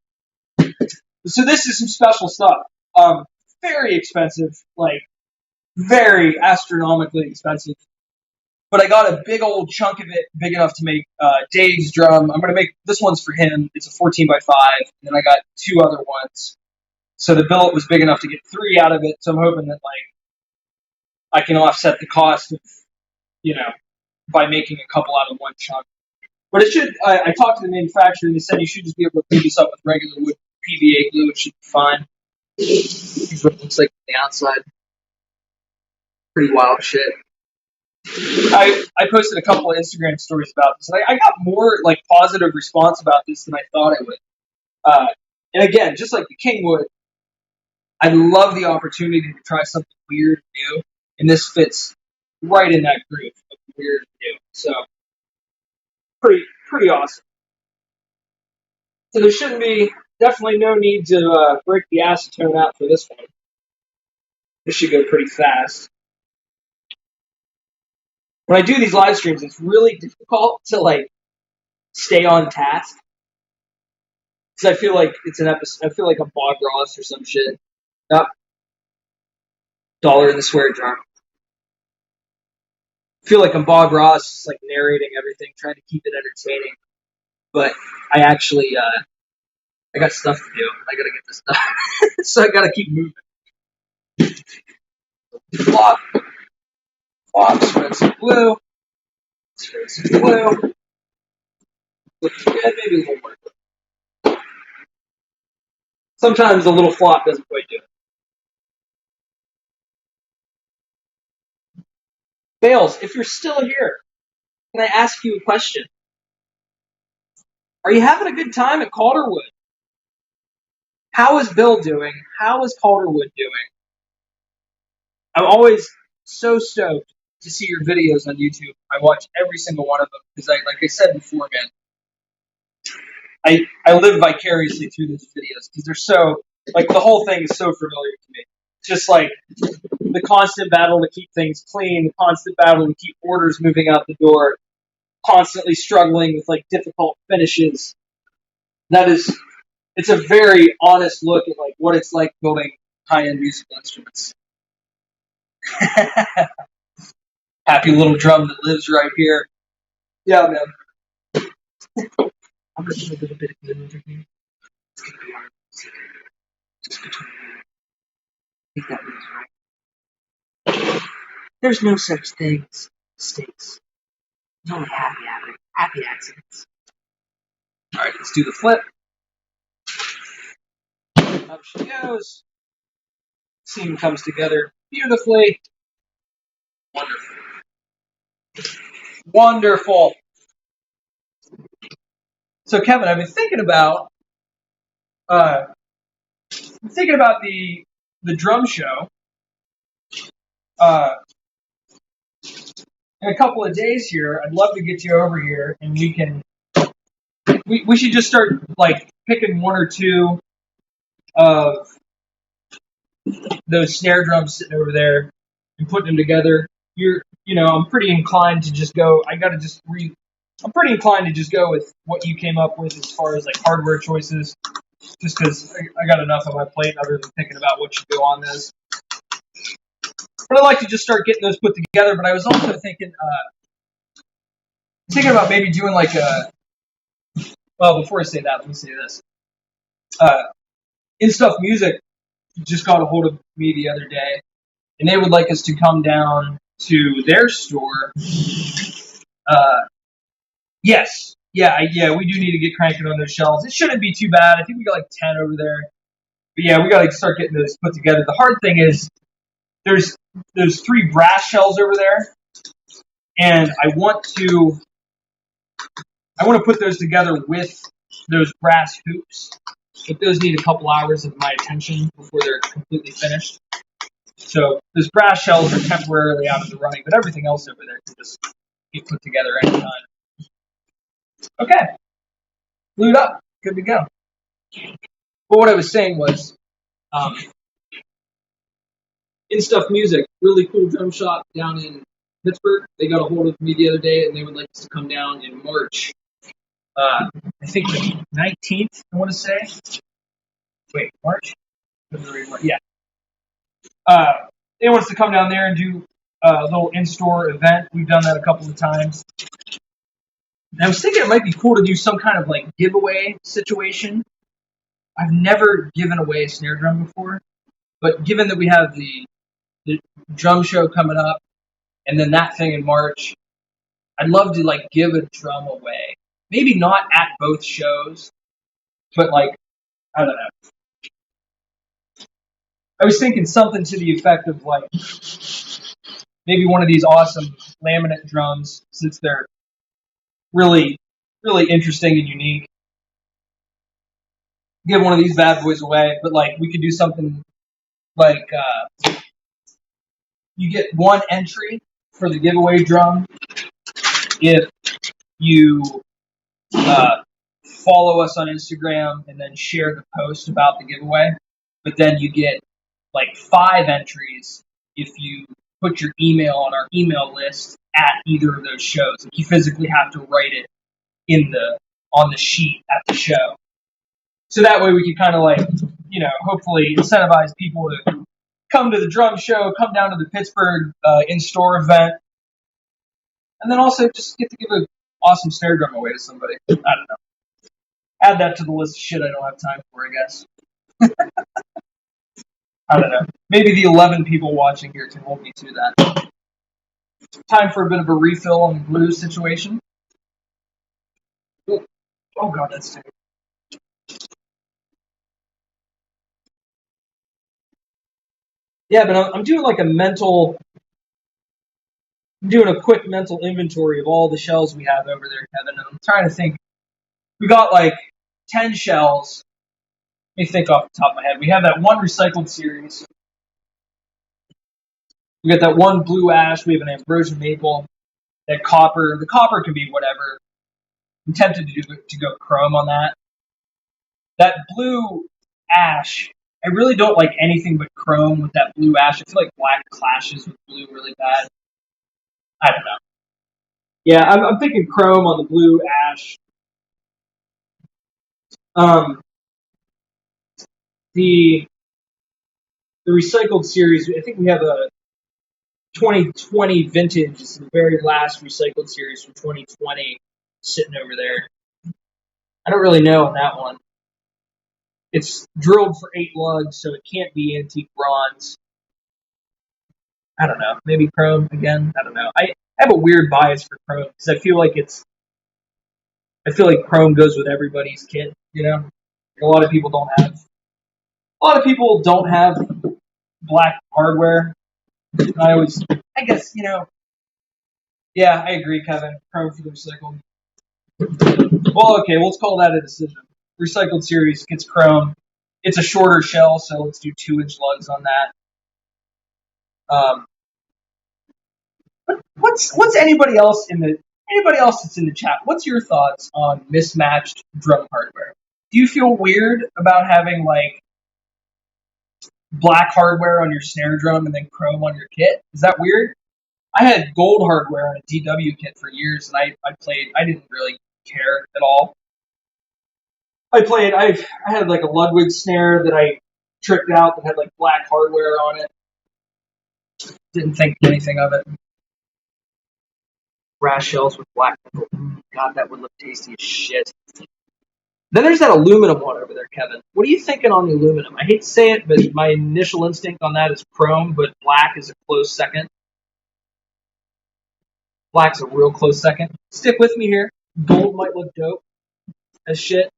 So this is some special stuff. Very expensive, like very astronomically expensive. But I got a big old chunk of it, big enough to make Dave's drum. I'm gonna make this one's for him. It's a 14x5, and then I got 2 other ones. So the billet was big enough to get 3 out of it. So I'm hoping that I can offset the cost of, by making a couple out of one chunk. But it should. I talked to the manufacturer, and they said you should just be able to glue this up with regular wood PVA glue. It should be fine. Here's what it looks like on the outside. Pretty wild shit. I posted a couple of Instagram stories about this, and I got more positive response about this than I thought I would. And again, just like the Kingwood, I love the opportunity to try something weird and new, and this fits right in that groove of weird and new. So pretty awesome. So there shouldn't be definitely no need to break the acetone out for this one. This should go pretty fast. When I do these live streams, it's really difficult to stay on task. Because I feel like it's an episode. I feel like I'm Bob Ross or some shit. Yep. $1 in the swear jar. I feel like I'm Bob Ross, just narrating everything, trying to keep it entertaining. But I actually, I got stuff to do. I gotta get this done. So I gotta keep moving. Flop, spread some glue. Spread some glue. Looking good, maybe a little more. Sometimes a little flop doesn't quite do it. Bales, if you're still here, can I ask you a question? Are you having a good time at Calderwood? How is Bill doing? How is Calderwood doing? I'm always so stoked to see your videos on YouTube. I watch every single one of them because, like I said before, man, I live vicariously through these videos because they're so, the whole thing is so familiar to me. Just the constant battle to keep things clean, the constant battle to keep orders moving out the door, constantly struggling with difficult finishes. It's a very honest look at what it's like building high-end musical instruments. Happy little drum that lives right here. Yeah, man. I'm gonna put a little bit of glue over here. It's gonna be hard. Just between you. I think that moves right. There's no such thing as mistakes. There's only happy accidents. Alright, let's do the flip. Up she goes. Seam comes together beautifully. Wonderful. Wonderful. So, Kevin, I've been thinking about the drum show. In a couple of days here, I'd love to get you over here, and we should just start picking 1 or 2 of those snare drums sitting over there and putting them together. I'm pretty inclined to just go. I'm pretty inclined to just go with what you came up with as far as hardware choices, just because I got enough on my plate other than thinking about what should go on this. But I'd like to just start getting those put together. But I was also thinking about maybe doing well, before I say that, let me say this. In Stuff Music just got a hold of me the other day, and they would like us to come down to their store. Yes. Yeah, we do need to get cranking on those shelves. It shouldn't be too bad. I think we got 10 over there. But yeah, we got to start getting those put together. The hard thing is there's 3 brass shelves over there, and I want to put those together with those brass hoops. But those need a couple hours of my attention before they're completely finished. So those brass shells are temporarily out of the running, but everything else over there can just get put together anytime. Okay, glued up, good to go. But what I was saying was, In Stuff Music, really cool drum shop down in Pittsburgh. They got a hold of me the other day, and they would like us to come down in March. I think the 19th, I want to say. Wait, March? Yeah. They want us to come down there and do a little in-store event. We've done that a couple of times. And I was thinking it might be cool to do some kind of like giveaway situation. I've never given away a snare drum before, but given that we have the drum show coming up and then that thing in March, I'd love to like give a drum away. Maybe not at both shows, but like, I don't know. I was thinking something to the effect of like maybe one of these awesome laminate drums, since they're really, really interesting and unique. Give one of these bad boys away, but like we could do something like you get one entry for the giveaway drum if you follow us on Instagram and then share the post about the giveaway. But then you get like 5 entries if you put your email on our email list at either of those shows. Like you physically have to write it on the sheet at the show. So that way we can kind of like, hopefully incentivize people to come to the drum show, come down to the Pittsburgh in-store event, and then also just get to give an awesome snare drum away to somebody. I don't know. Add that to the list of shit I don't have time for, I guess. I don't know. Maybe the 11 people watching here can hold me to that. Time for a bit of a refill on the glue situation. Oh God, that's terrible. Yeah, but I'm doing like I'm doing a quick mental inventory of all the shells we have over there, Kevin, and I'm trying to think. We got like 10 shells. Let me think off the top of my head. We have that one recycled series. We got that one blue ash. We have an ambrosia maple. That copper. The copper can be whatever. I'm tempted to go chrome on that. That blue ash, I really don't like anything but chrome with that blue ash. I feel like black clashes with blue really bad. I don't know. Yeah, I'm thinking chrome on the blue ash. The recycled series, I think we have a 2020 vintage. It's the very last recycled series from 2020 sitting over there. I don't really know on that one. It's drilled for 8 lugs, so it can't be antique bronze. I don't know. Maybe chrome again. I don't know. I have a weird bias for chrome because I feel like chrome goes with everybody's kit. A lot of people don't have black hardware. I guess, yeah, I agree, Kevin. Chrome for the recycled. Well, okay, let's call that a decision. Recycled series gets chrome. It's a shorter shell, so let's do 2-inch lugs on that. What's anybody else that's in the chat? What's your thoughts on mismatched drum hardware? Do you feel weird about having like black hardware on your snare drum and then chrome on your kit? Is that weird? I had gold hardware on a DW kit for years, and I didn't really care at all. I had like a Ludwig snare that I tricked out that had like black hardware on it. Didn't think anything of it. Brass shells with black nickel. God, that would look tasty as shit. Then there's that aluminum one over there, Kevin. What are you thinking on the aluminum? I hate to say it, but my initial instinct on that is chrome, but black is a close second. Black's a real close second. Stick with me here. Gold might look dope as shit.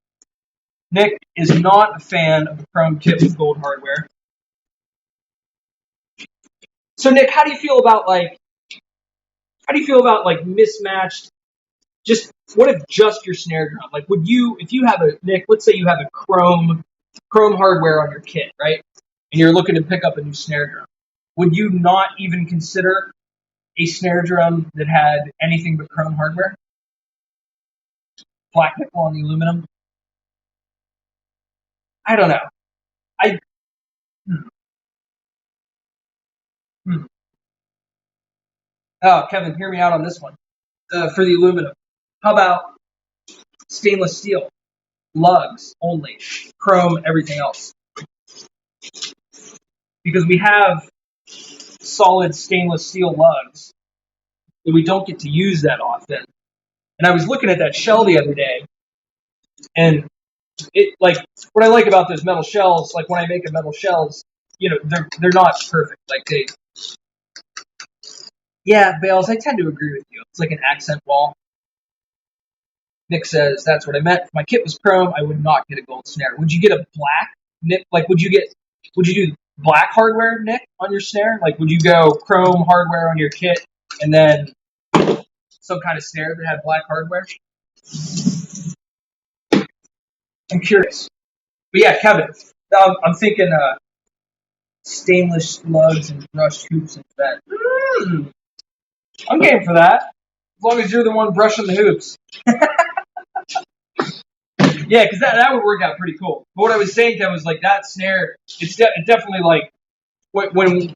Nick is not a fan of the chrome kit with gold hardware. So Nick, how do you feel about mismatched? Just what if just your snare drum? Like, would you, if you have Nick, let's say you have a chrome hardware on your kit, right? And you're looking to pick up a new snare drum. would you not even consider a snare drum that had anything but chrome hardware? Black nickel on the aluminum? I don't know. I hmm, hmm. Oh, Kevin, hear me out on this one. For the aluminum, how about stainless steel? Lugs only, chrome, everything else. Because we have solid stainless steel lugs that we don't get to use that often. And I was looking at that shell the other day, and it like what I like about those metal shells, like when I make a metal shells, they're not perfect. Like yeah, Bales, I tend to agree with you. It's like an accent wall. Nick says that's what I meant. If my kit was chrome, I would not get a gold snare. Would you get a black, Nick? Like, would you do black hardware, Nick, on your snare? Like, would you go chrome hardware on your kit and then some kind of snare that had black hardware? I'm curious. But yeah, Kevin, I'm thinking stainless lugs and brushed hoops and that. I'm game for that. As long as you're the one brushing the hoops. Yeah, because that would work out pretty cool. But what I was saying, Kevin, was like that snare. It's definitely like when when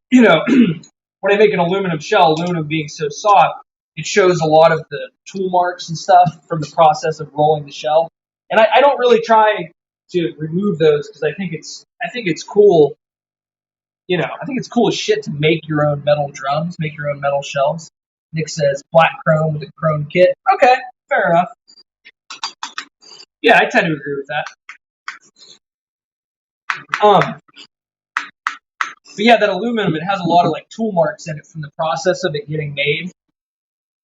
I make an aluminum shell, aluminum being so soft, it shows a lot of the tool marks and stuff from the process of rolling the shell. And I don't really try to remove those because I think it's cool. I think it's cool as shit to make your own metal drums, make your own metal shells. Nick says black chrome with a chrome kit. Okay, fair enough. Yeah, I tend to agree with that. Um, but yeah, that aluminum, it has a lot of like tool marks in it from the process of it getting made.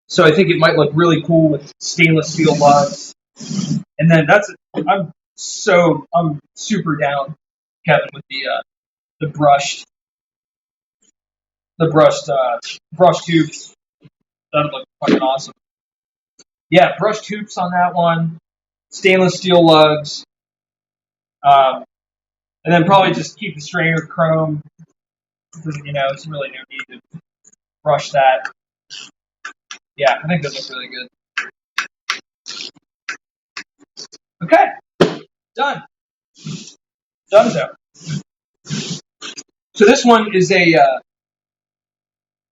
So I think it might look really cool with stainless steel lugs. And then I'm super down, Kevin, with the brushed brushed tubes. That'd look fucking awesome. Yeah, brushed tubes on that one, stainless steel lugs, and then probably just keep the strainer chrome. It's really no need to brush that. Yeah, I think that looks really good. Okay, done. Donezo. So this one is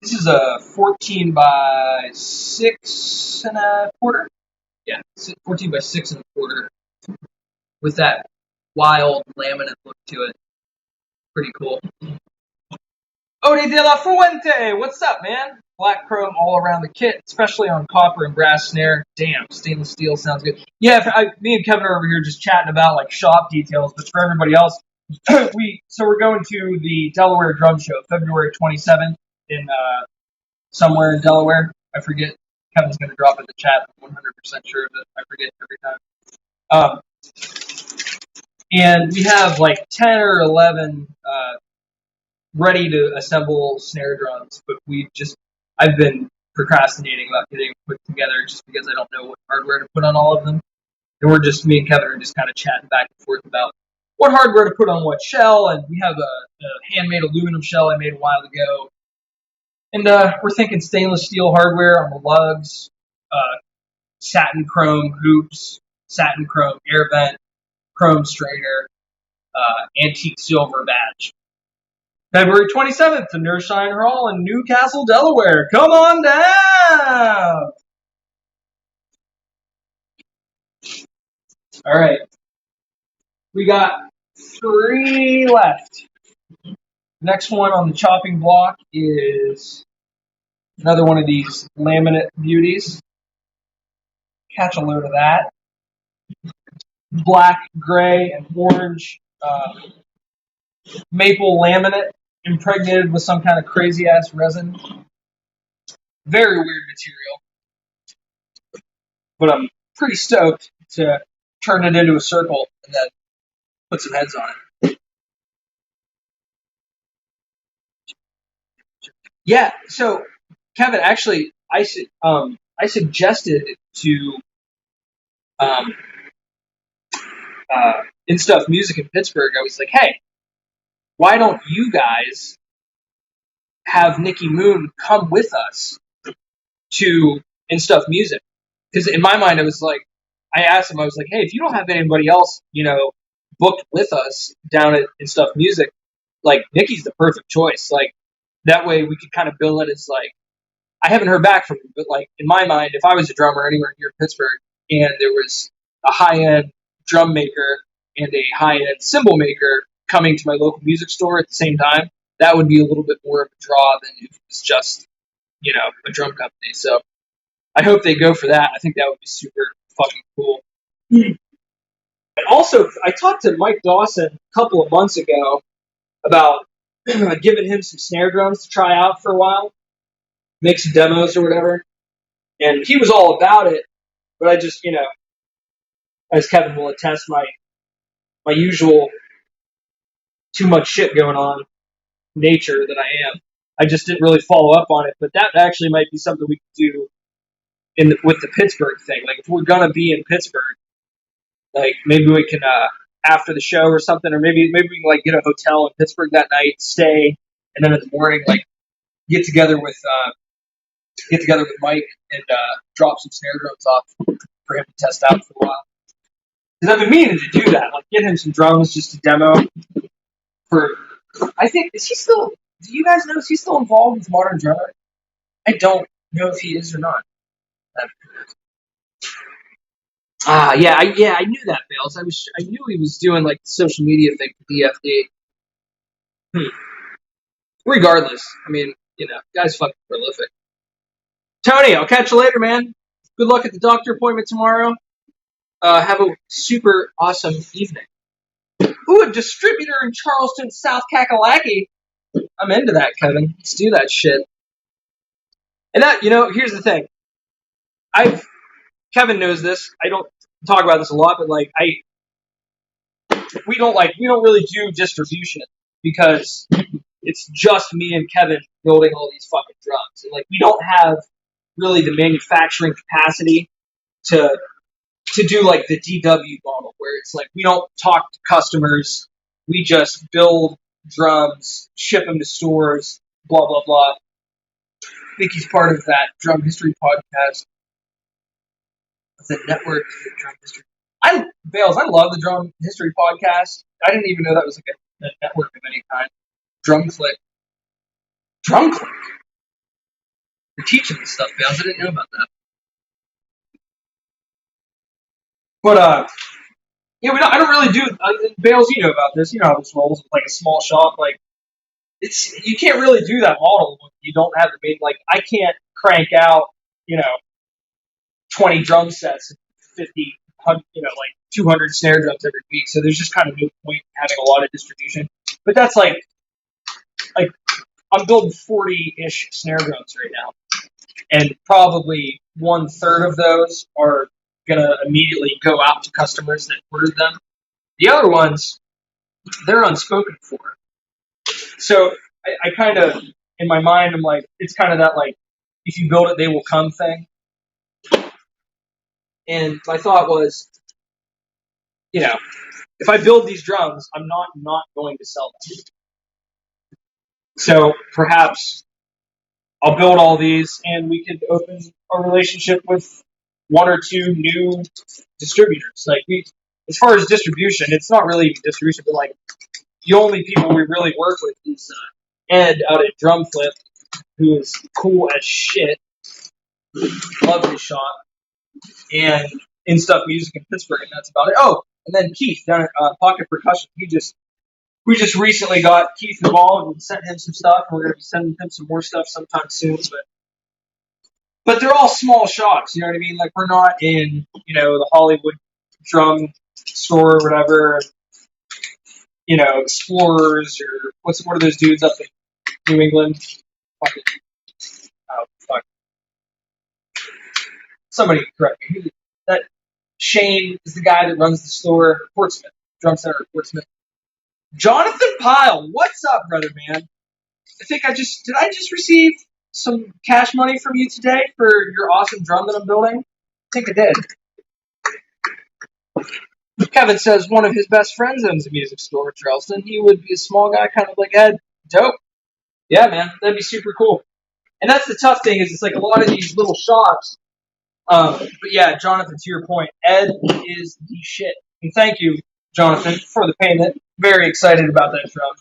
this is a 14 by 6.25. Yeah, 14 by 6.25 with that wild laminate look to it. Pretty cool. Ode de la Fuente, what's up, man? Black chrome all around the kit, especially on copper and brass snare. Damn, stainless steel sounds good. Yeah, me and Kevin are over here just chatting about like shop details, but for everybody else, we're going to the Delaware Drum Show, February 27th in somewhere in Delaware. I forget. Kevin's going to drop in the chat. I'm 100% sure of it. I forget every time. And we have like 10 or 11 ready to assemble snare drums, but I've been procrastinating about getting put together just because I don't know what hardware to put on all of them. And me and Kevin are just kind of chatting back and forth about what hardware to put on what shell. And we have a handmade aluminum shell I made a while ago. And we're thinking stainless steel hardware on the lugs, satin chrome hoops, satin chrome air vent, chrome strainer, antique silver badge. February 27th to Nershine Hall in Newcastle, Delaware. Come on down! All right. We got 3 left. Next one on the chopping block is another one of these laminate beauties. Catch a load of that. Black, gray, and orange maple laminate impregnated with some kind of crazy ass resin. Very weird material. But I'm pretty stoked to turn it into a circle and then put some heads on it. Yeah, so Kevin, actually, I suggested to In Stuff Music in Pittsburgh. I was like, hey, why don't you guys have Nikki Moon come with us to In Stuff Music. Because in my mind, I was like, I asked him, I was like, hey, if you don't have anybody else, booked with us down at In Stuff Music, like, Nikki's the perfect choice. Like, that way we could kind of bill it as, like, I haven't heard back from him, but, like, in my mind, if I was a drummer anywhere near Pittsburgh and there was a high-end drum maker and a high-end cymbal maker coming to my local music store at the same time, that would be a little bit more of a draw than if it was just, a drum company. So I hope they go for that. I think that would be super fucking cool. And also, I talked to Mike Dawson a couple of months ago about giving him some snare drums to try out for a while, make some demos or whatever. And he was all about it, but I just, as Kevin will attest, my usual too much shit going on nature that I am. I just didn't really follow up on it, but that actually might be something we could do with the Pittsburgh thing. Like, if we're gonna be in Pittsburgh, like, maybe we can after the show or something, or maybe we can, like, get a hotel in Pittsburgh that night, stay, and then in the morning, like, get together with Mike and drop some snare drums off for him to test out for a while. Because I've been meaning to do that, like, get him some drums just to demo. I think, is he still? Do you guys know, is he still involved with Modern Drummer? I don't know if he is or not. Yeah, I knew that, Bales. I knew he was doing, like, the social media thing for DFD. Regardless, I mean, guy's fucking prolific. Tony, I'll catch you later, man. Good luck at the doctor appointment tomorrow. Have a super awesome evening. Ooh, a distributor in Charleston, South Kakalaki. I'm into that, Kevin. Let's do that shit. And that, here's the thing. Kevin knows this. I don't talk about this a lot, but, like, we don't really do distribution because it's just me and Kevin building all these fucking drums. And, like, we don't have really the manufacturing capacity to do, like, the DW model where it's like we don't talk to customers, we just build drums, ship them to stores, blah blah blah. I think he's part of that drum history podcast, the network drum history. Bales, I love the drum history podcast. I didn't even know that was, like, a network of any kind. Drum click. You're teaching me stuff, Bales. I didn't know about that. But I don't really do. Bales, you know about this. You know how this rolls with, like, a small shop. Like, you can't really do that model when you don't have the main. Like, I can't crank out 20 drum sets, 50, like 200 snare drums every week. So there's just kind of no point in having a lot of distribution. But that's like I'm building 40-ish snare drums right now, and probably 1/3 of those are gonna immediately go out to customers that ordered them. The other ones, they're unspoken for. So I kind of, in my mind, I'm like, it's kind of that, like, if you build it, they will come thing. And my thought was, if I build these drums, I'm not going to sell them. So perhaps I'll build all these, and we could open a relationship with one or two new distributors. Like, as far as distribution, it's not really distribution, but, like, the only people we really work with is Ed out at Drum Flip, who is cool as shit. Love his shop. And In Stuff Music in Pittsburgh, and that's about it. Oh, and then Keith down at Pocket Percussion. We just recently got Keith involved and sent him some stuff, and we're going to be sending him some more stuff sometime soon. But they're all small shops, you know what I mean? Like, we're not in, the Hollywood drum store or whatever, Explorers, or what are those dudes up in New England? Fuck. Somebody correct me. That Shane is the guy that runs the store, Portsmouth, Drum Center at Portsmouth. Jonathan Pyle, what's up, brother, man? Did I just receive some cash money from you today for your awesome drum that I'm building? I think I did. Kevin says one of his best friends owns a music store in Charleston. He would be a small guy, kind of like Ed. Dope. Yeah, man, that'd be super cool. And that's the tough thing is it's like a lot of these little shops. But yeah, Jonathan, to your point, Ed is the shit. And thank you, Jonathan, for the payment. Very excited about that drum.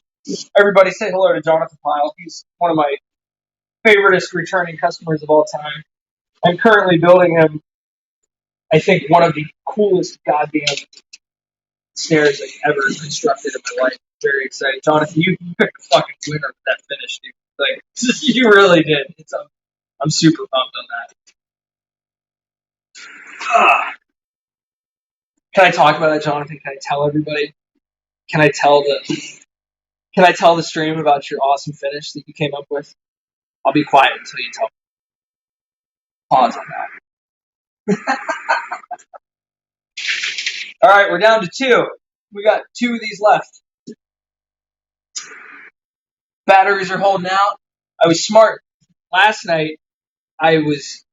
Everybody say hello to Jonathan Pyle. He's one of my favoriteest returning customers of all time. I'm currently building him, I think, one of the coolest goddamn snares I've ever constructed in my life. Very excited. Jonathan, you picked the fucking winner with that finish, dude. Like, you really did. I'm super pumped on that. Can I talk about it, Jonathan? Can I tell everybody? Can I tell the stream about your awesome finish that you came up with? I'll be quiet until you tell me. Pause on that. All right, we're down to 2. We got 2 of these left. Batteries are holding out. I was smart. Last night, I was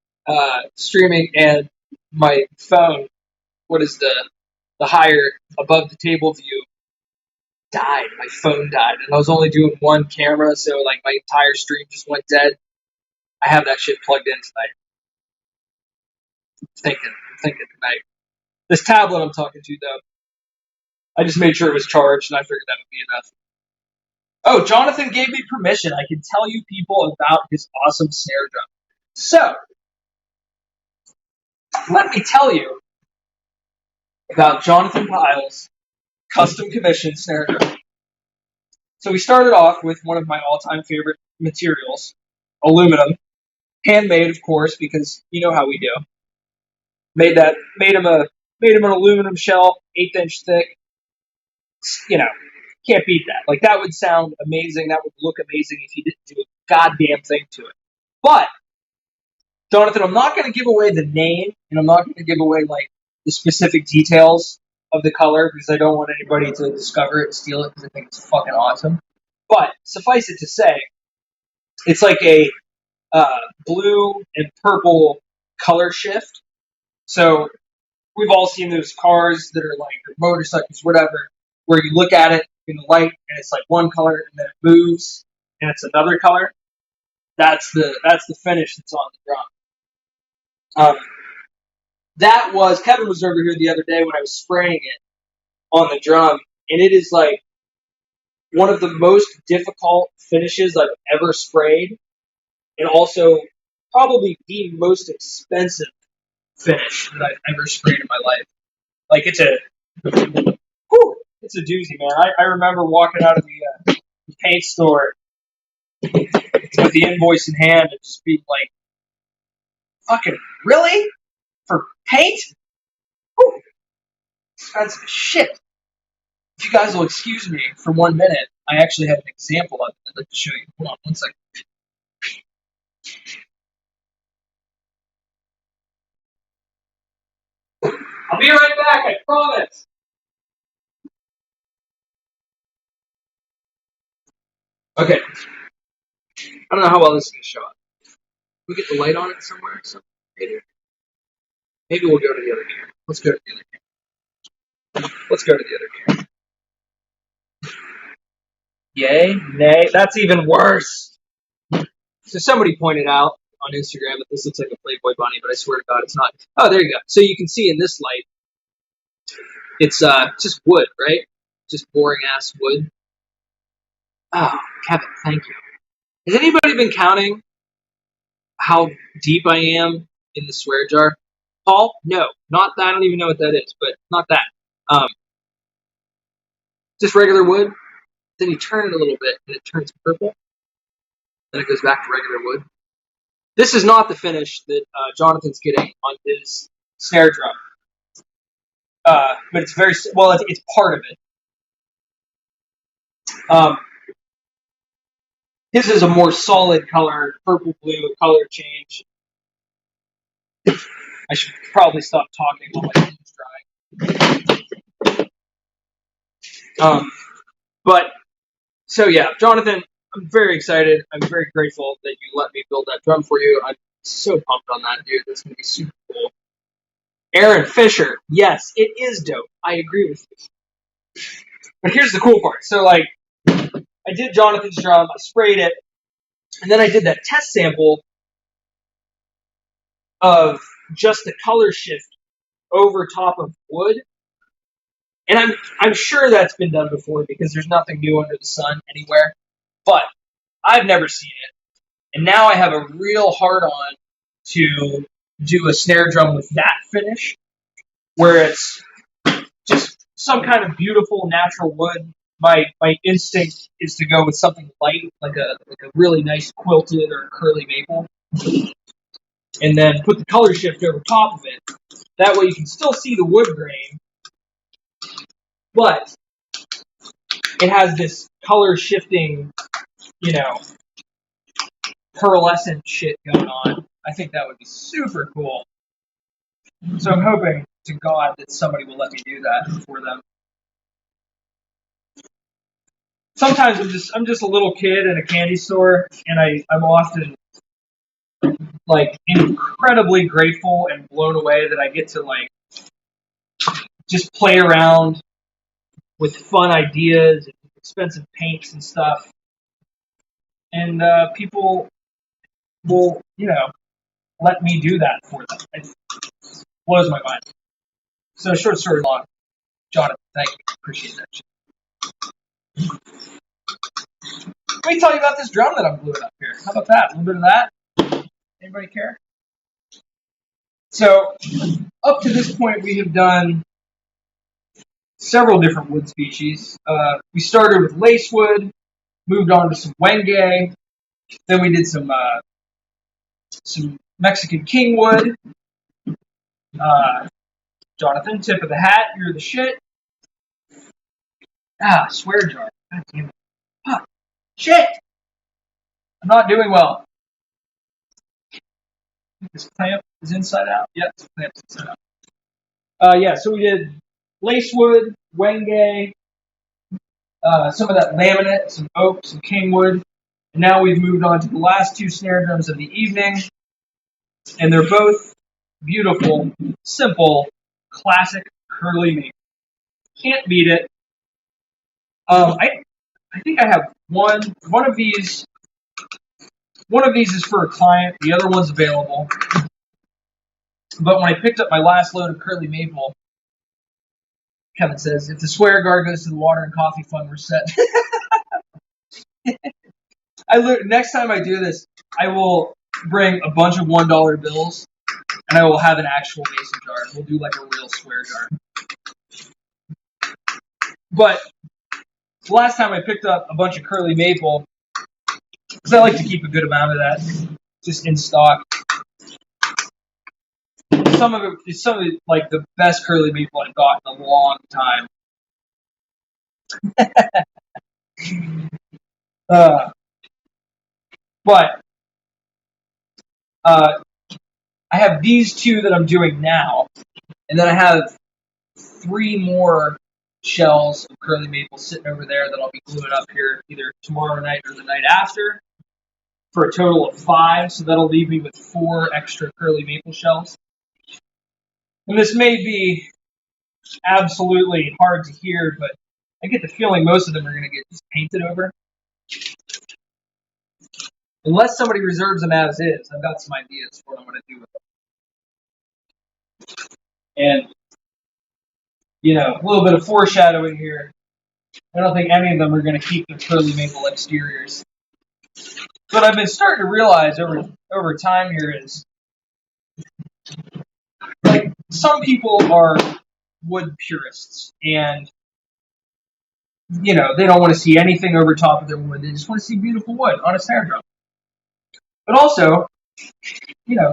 streaming and my phone, what is the higher above the table view, died. My phone died, and I was only doing one camera, so like my entire stream just went dead. I have that shit plugged in tonight. I'm thinking tonight. This tablet I'm talking to, though, I just made sure it was charged, and I figured that would be enough. Oh, Jonathan gave me permission. I can tell you people about his awesome snare drum. So, let me tell you about Jonathan Pyle's custom commissioned snare drum. So we started off with one of my all-time favorite materials, aluminum, handmade, of course, because you know how we do. Made him an aluminum shell, 1/8 inch thick. You know, can't beat that. Like that would sound amazing. That would look amazing if you didn't do a goddamn thing to it. But Jonathan, I'm not going to give away the name, and I'm not going to give away like the specific details of the color because I don't want anybody to discover it and steal it because I think it's fucking awesome. But suffice it to say, it's like a blue and purple color shift. So we've all seen those cars that are like or motorcycles, whatever, where you look at it in the light and it's like one color and then it moves and it's another color. That's the finish that's on the drum. That was Kevin was over here the other day when I was spraying it on the drum, and it is like one of the most difficult finishes I've ever sprayed, and also probably the most expensive finish that I've ever sprayed in my life. Like it's a doozy, man. I remember walking out of the paint store with the invoice in hand and just being like, "Fucking really? For paint? Whew. Expensive as shit." If you guys will excuse me for 1 minute, I actually have an example of it I'd like to show you. Hold on 1 second. I'll be right back, I promise. Okay. I don't know how well this is going to show up. Can we get the light on it somewhere? Maybe we'll go to the other camera. Let's go to the other camera. Yay? Nay? That's even worse. So somebody pointed out on Instagram that this looks like a Playboy bunny, but I swear to God it's not. Oh, there you go. So you can see in this light, it's just wood, right? Just boring ass wood. Oh, Kevin, thank you. Has anybody been counting how deep I am in the swear jar? Paul? No, not that. I don't even know what that is, but not that. Just regular wood. Then you turn it a little bit, and it turns purple. Then it goes back to regular wood. This is not the finish that Jonathan's getting on his snare drum. But it's very well. It's part of it. His is a more solid color, purple blue color change. I should probably stop talking while my skin's drying. But so yeah, Jonathan, I'm very excited. I'm very grateful that you let me build that drum for you. I'm so pumped on that, dude. That's gonna be super cool. Aaron Fisher, yes, it is dope. I agree with you. But here's the cool part. So like, I did Jonathan's drum. I sprayed it. And then I did that test sample of just the color shift over top of wood. And I'm sure that's been done before because there's nothing new under the sun anywhere. But I've never seen it. And now I have a real hard on to do a snare drum with that finish, where it's just some kind of beautiful natural wood. My instinct is to go with something light, like a really nice quilted or curly maple, and then put the color shift over top of it. That way you can still see the wood grain, but it has this color shifting, you know, pearlescent shit going on. I think that would be super cool. So I'm hoping to God that somebody will let me do that for them. Sometimes I'm just a little kid in a candy store, and I'm often like incredibly grateful and blown away that I get to like just play around with fun ideas and expensive paints and stuff. And people will, let me do that for them. It blows my mind. So short story long, Jonathan, thank you. Appreciate that. Let me tell you about this drum that I'm gluing up here. How about that? A little bit of that. Anybody care? So up to this point, we have done several different wood species. We started with lacewood, moved on to some Wenge, then we did some Mexican Kingwood. Jonathan, tip of the hat, you're the shit. Swear jar. God damn it. Fuck. Shit! I'm not doing well. This clamp is inside out. Yep, this clamp's inside out. So we did lacewood, Wenge, some of that laminate, some oak, some Kingwood. And now we've moved on to the last two snare drums of the evening. And they're both beautiful, simple, classic curly maple. Can't beat it. I think I have one of these. One of these is for a client. The other one's available. But when I picked up my last load of curly maple, Kevin says, if the swear guard goes to the water and coffee fund, we're set. Next time I do this, I will bring a bunch of $1 bills, and I will have an actual mason jar. We'll do like a real swear jar. But the last time I picked up a bunch of curly maple, because I like to keep a good amount of that just in stock. Some of it like the best curly maple I've got in a long time. But I have these two that I'm doing now, and then I have 3 more shells of curly maple sitting over there that I'll be gluing up here either tomorrow night or the night after for a total of 5. So that'll leave me with 4 extra curly maple shells. And this may be absolutely hard to hear, but I get the feeling most of them are going to get just painted over. Unless somebody reserves them as is, I've got some ideas for what I'm going to do with them. And, a little bit of foreshadowing here. I don't think any of them are going to keep their curly maple exteriors. What I've been starting to realize over time here is, like, some people are wood purists, and, they don't want to see anything over top of their wood. They just want to see beautiful wood on a snare drum. But also,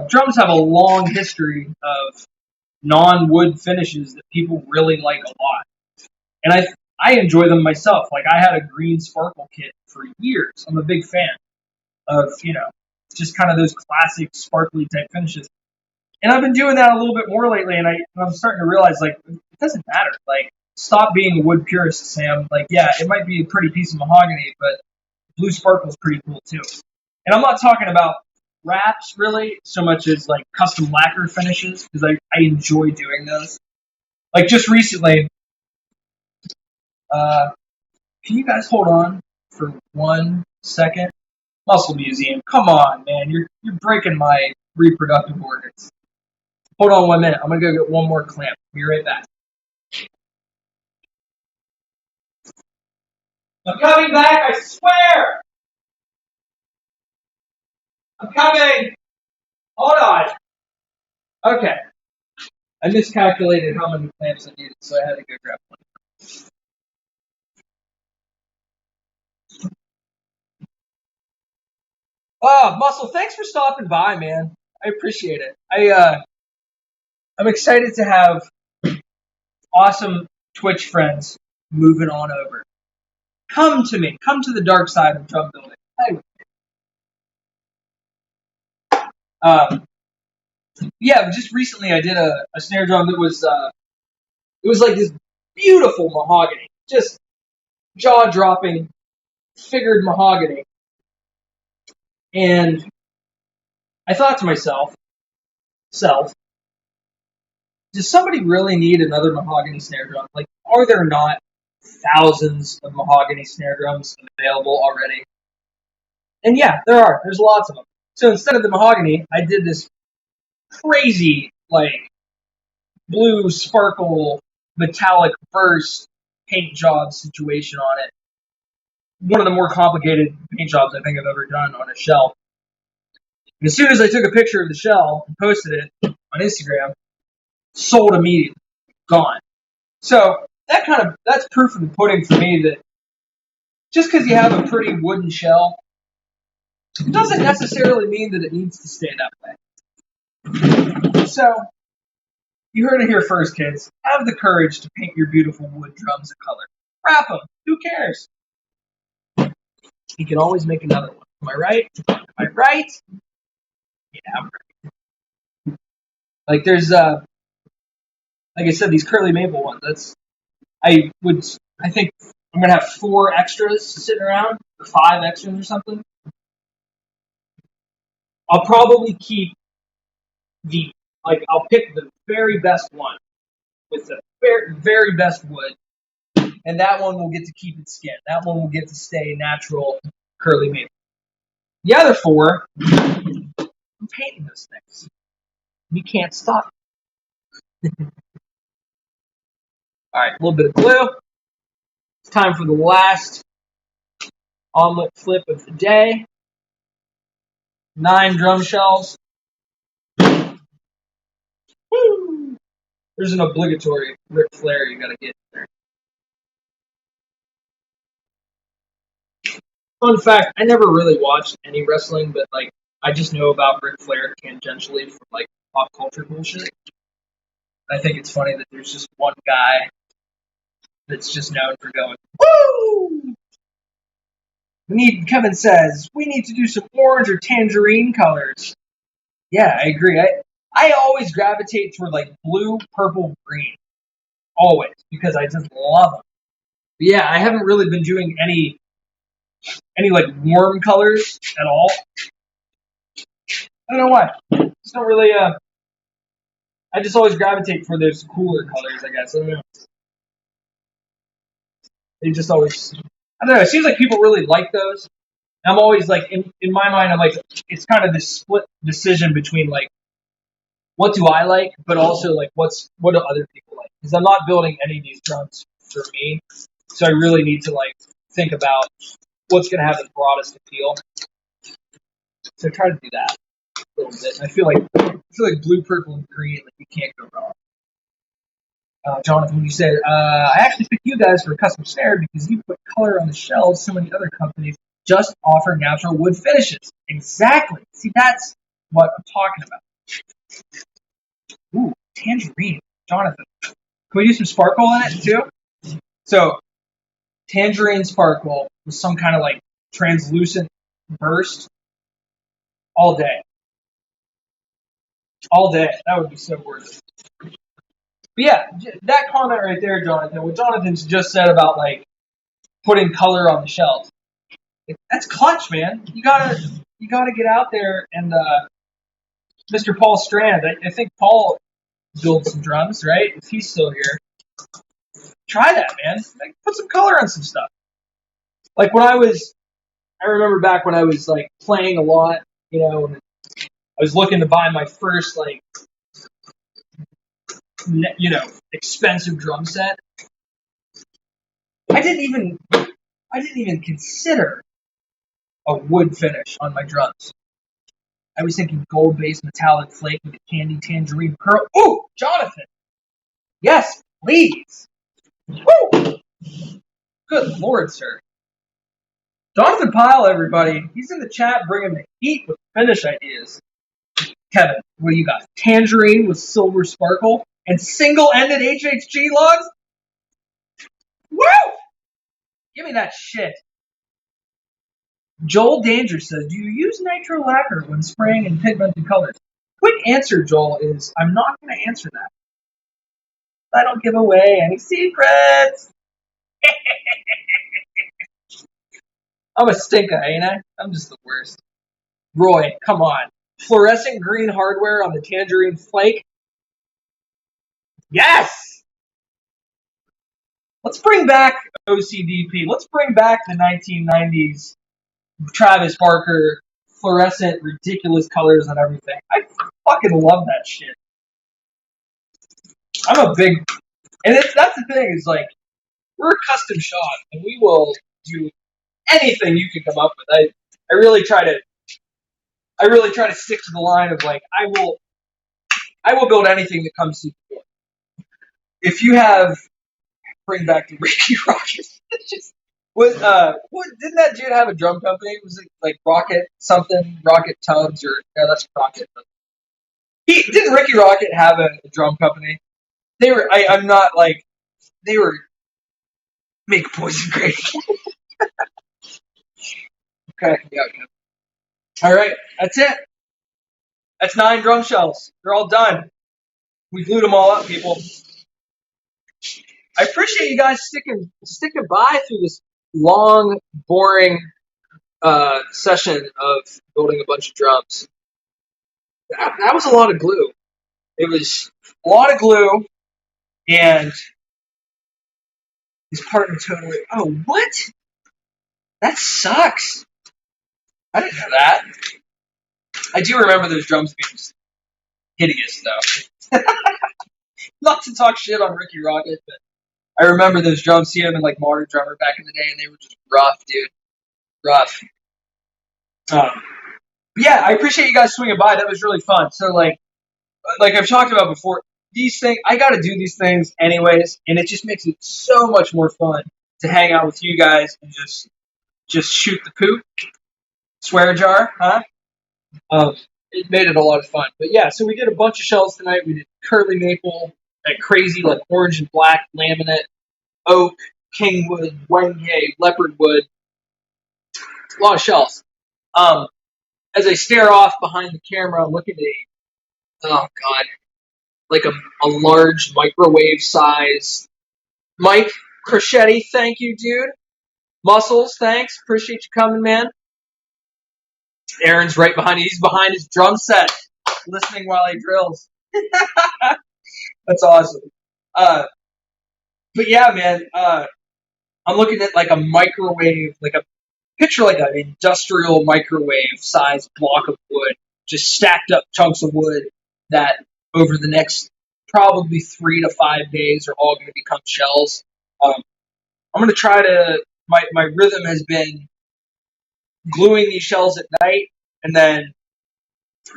drums have a long history of non-wood finishes that people really like a lot. And I enjoy them myself. Like, I had a green sparkle kit for years. I'm a big fan of, just kind of those classic sparkly type finishes. And I've been doing that a little bit more lately, and I'm starting to realize, like, it doesn't matter. Like, stop being a wood purist, Sam. Like, yeah, it might be a pretty piece of mahogany, but blue sparkle is pretty cool, too. And I'm not talking about wraps, really, so much as, like, custom lacquer finishes, because I enjoy doing those. Like, just recently, can you guys hold on for 1 second? Muscle Museum. Come on, man. You're breaking my reproductive organs. Hold on 1 minute. I'm gonna go get one more clamp. Be right back. I'm coming back, I swear! I'm coming! Hold on. Okay. I miscalculated how many clamps I needed, so I had to go grab one. Oh, Muscle, thanks for stopping by, man. I appreciate it. I'm excited to have awesome Twitch friends moving on over. Come to me. Come to the dark side of drum building. Hey. Yeah, just recently I did a snare drum that was it was like this beautiful mahogany, just jaw dropping, figured mahogany, and I thought to myself, does somebody really need another mahogany snare drum? Like, are there not thousands of mahogany snare drums available already? And yeah, there are. There's lots of them. So instead of the mahogany, I did this crazy, like, blue sparkle metallic burst paint job situation on it. One of the more complicated paint jobs I think I've ever done on a shell. And as soon as I took a picture of the shell and posted it on Instagram, sold immediately, gone. So that's proof of the pudding for me that just because you have a pretty wooden shell doesn't necessarily mean that it needs to stay that way. So you heard it here first, kids. Have the courage to paint your beautiful wood drums a color. Wrap them. Who cares? You can always make another one. Am I right? Am I right? Yeah, I'm right. Like there's like I said, these curly maple ones. I think I'm gonna have 4 extras sitting around, or 5 extras or something. I'll probably keep I'll pick the very best one with the very, very best wood, and that one will get to keep its skin. That one will get to stay natural curly maple. The other 4, I'm painting those things. You can't stop. All right, a little bit of glue. It's time for the last omelet flip of the day. 9 drum shells. Woo! There's an obligatory Ric Flair you gotta get in there. Fun fact, I never really watched any wrestling, but like I just know about Ric Flair tangentially from like pop culture bullshit. I think it's funny that there's just one guy that's just known for going, woo! Kevin says, we need to do some orange or tangerine colors. Yeah, I agree. I always gravitate toward like blue, purple, green. Always. Because I just love them. But yeah, I haven't really been doing any like warm colors at all. I don't know why. Just don't really I just always gravitate for those cooler colors, I guess. I don't know. They just always I don't know, it seems like people really like those. I'm always like in my mind I'm like it's kind of this split decision between like what do I like, but also like what do other people like? Because I'm not building any of these drums for me, so I really need to like think about what's going to have the broadest appeal. So I try to do that a little bit. I feel like blue, purple, and green. Like you can't go wrong. Jonathan, you said I actually picked you guys for a custom snare because you put color on the shells. So many other companies just offer natural wood finishes. Exactly. See, that's what I'm talking about. Ooh, tangerine. Jonathan. Can we do some sparkle in it too? So, tangerine sparkle with some kind of like translucent burst all day. All day. That would be so worth it. But yeah, that comment right there, Jonathan, what Jonathan's just said about like putting color on the shells. That's clutch, man. You gotta get out there and Mr. Paul Strand. I think Paul builds some drums, right? If he's still here. Try that, man. Like, put some color on some stuff. Like when I was I remember back when I was like playing a lot, and I was looking to buy my first like expensive drum set. I didn't even consider a wood finish on my drums. I was thinking gold-based metallic flake with a candy tangerine pearl. Ooh, Jonathan. Yes, please. Woo! Good Lord, sir. Jonathan Pyle, everybody. He's in the chat bringing the heat with finish ideas. Kevin, what do you got? Tangerine with silver sparkle and single-ended HHG logs? Woo! Give me that shit. Joel Danger says, do you use nitro lacquer when spraying in pigmented colors? Quick answer, Joel, is I'm not going to answer that. I don't give away any secrets. I'm a stinker, ain't I? I'm just the worst. Roy, come on. Fluorescent green hardware on the tangerine flake? Yes! Let's bring back OCDP. Let's bring back the 1990s Travis Barker fluorescent, ridiculous colors and everything. I fucking love that shit. I'm a big... And that's the thing, is like, we're a custom shop, and we will do anything you can come up with. I really try to stick to the line of like, I will build anything that comes through the door. If you have... Bring back the Ricky Rocket. What didn't that dude have a drum company? Was it like Rocket something, Rocket Tubbs, or no? That's Rocket. Didn't Ricky Rocket have a drum company? They were. I'm not like they were. Make poison great. Okay, yeah. All right, that's it. That's 9 drum shells. They're all done. We glued them all up, people. I appreciate you guys sticking by through this long, boring session of building a bunch of drums. That was a lot of glue. It was a lot of glue, and his partner totally. Oh, what? That sucks. I didn't know that. I do remember those drums being hideous, though. Not to talk shit on Ricky Rocket, but I remember those drums, seeing them in like Modern Drummer back in the day, and they were just rough, dude. Rough. Yeah, I appreciate you guys swinging by. That was really fun. So, like I've talked about before, these things, I got to do these things anyways, and it just makes it so much more fun to hang out with you guys and just shoot the poop, swear jar, huh? It made it a lot of fun. But yeah, so we did a bunch of shells tonight. We did curly maple, that crazy like orange and black laminate, oak, Kingwood, Wenge, Leopard Wood. A lot of shells. As I stare off behind the camera, I'm looking at oh god, like a large microwave size Mike Crochetti. Thank you, dude. Muscles, thanks. Appreciate you coming, man. Aaron's right behind you. He's behind his drum set, listening while he drills. That's awesome. But yeah, man, I'm looking at like a microwave, like a picture like an industrial microwave size block of wood, just stacked up chunks of wood that over the next probably 3 to 5 days are all going to become shells. I'm going to try to, my rhythm has been gluing these shells at night, and then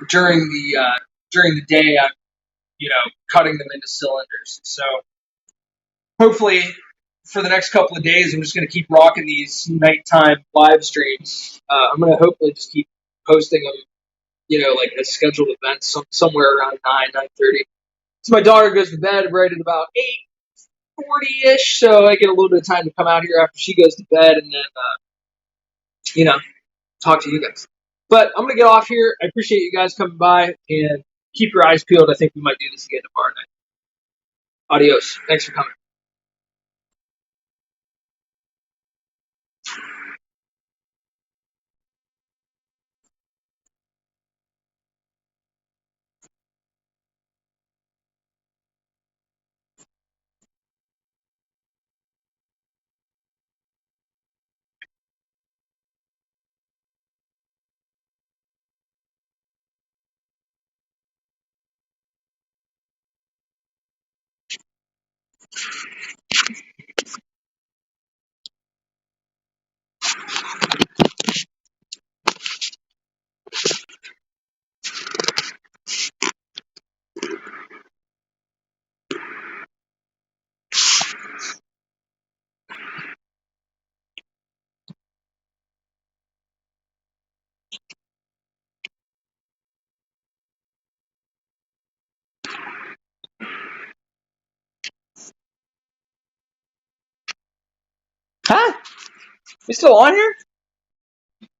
during the day, I'm, cutting them into cylinders. So hopefully for the next couple of days, I'm just going to keep rocking these nighttime live streams. I'm going to hopefully just keep posting them, like as scheduled events somewhere around 9:30. So my daughter goes to bed right at about 8:40-ish, so I get a little bit of time to come out here after she goes to bed and then, talk to you guys. But I'm going to get off here. I appreciate you guys coming by, and keep your eyes peeled. I think we might do this again tomorrow night. Adios. Thanks for coming. Huh? You still on here?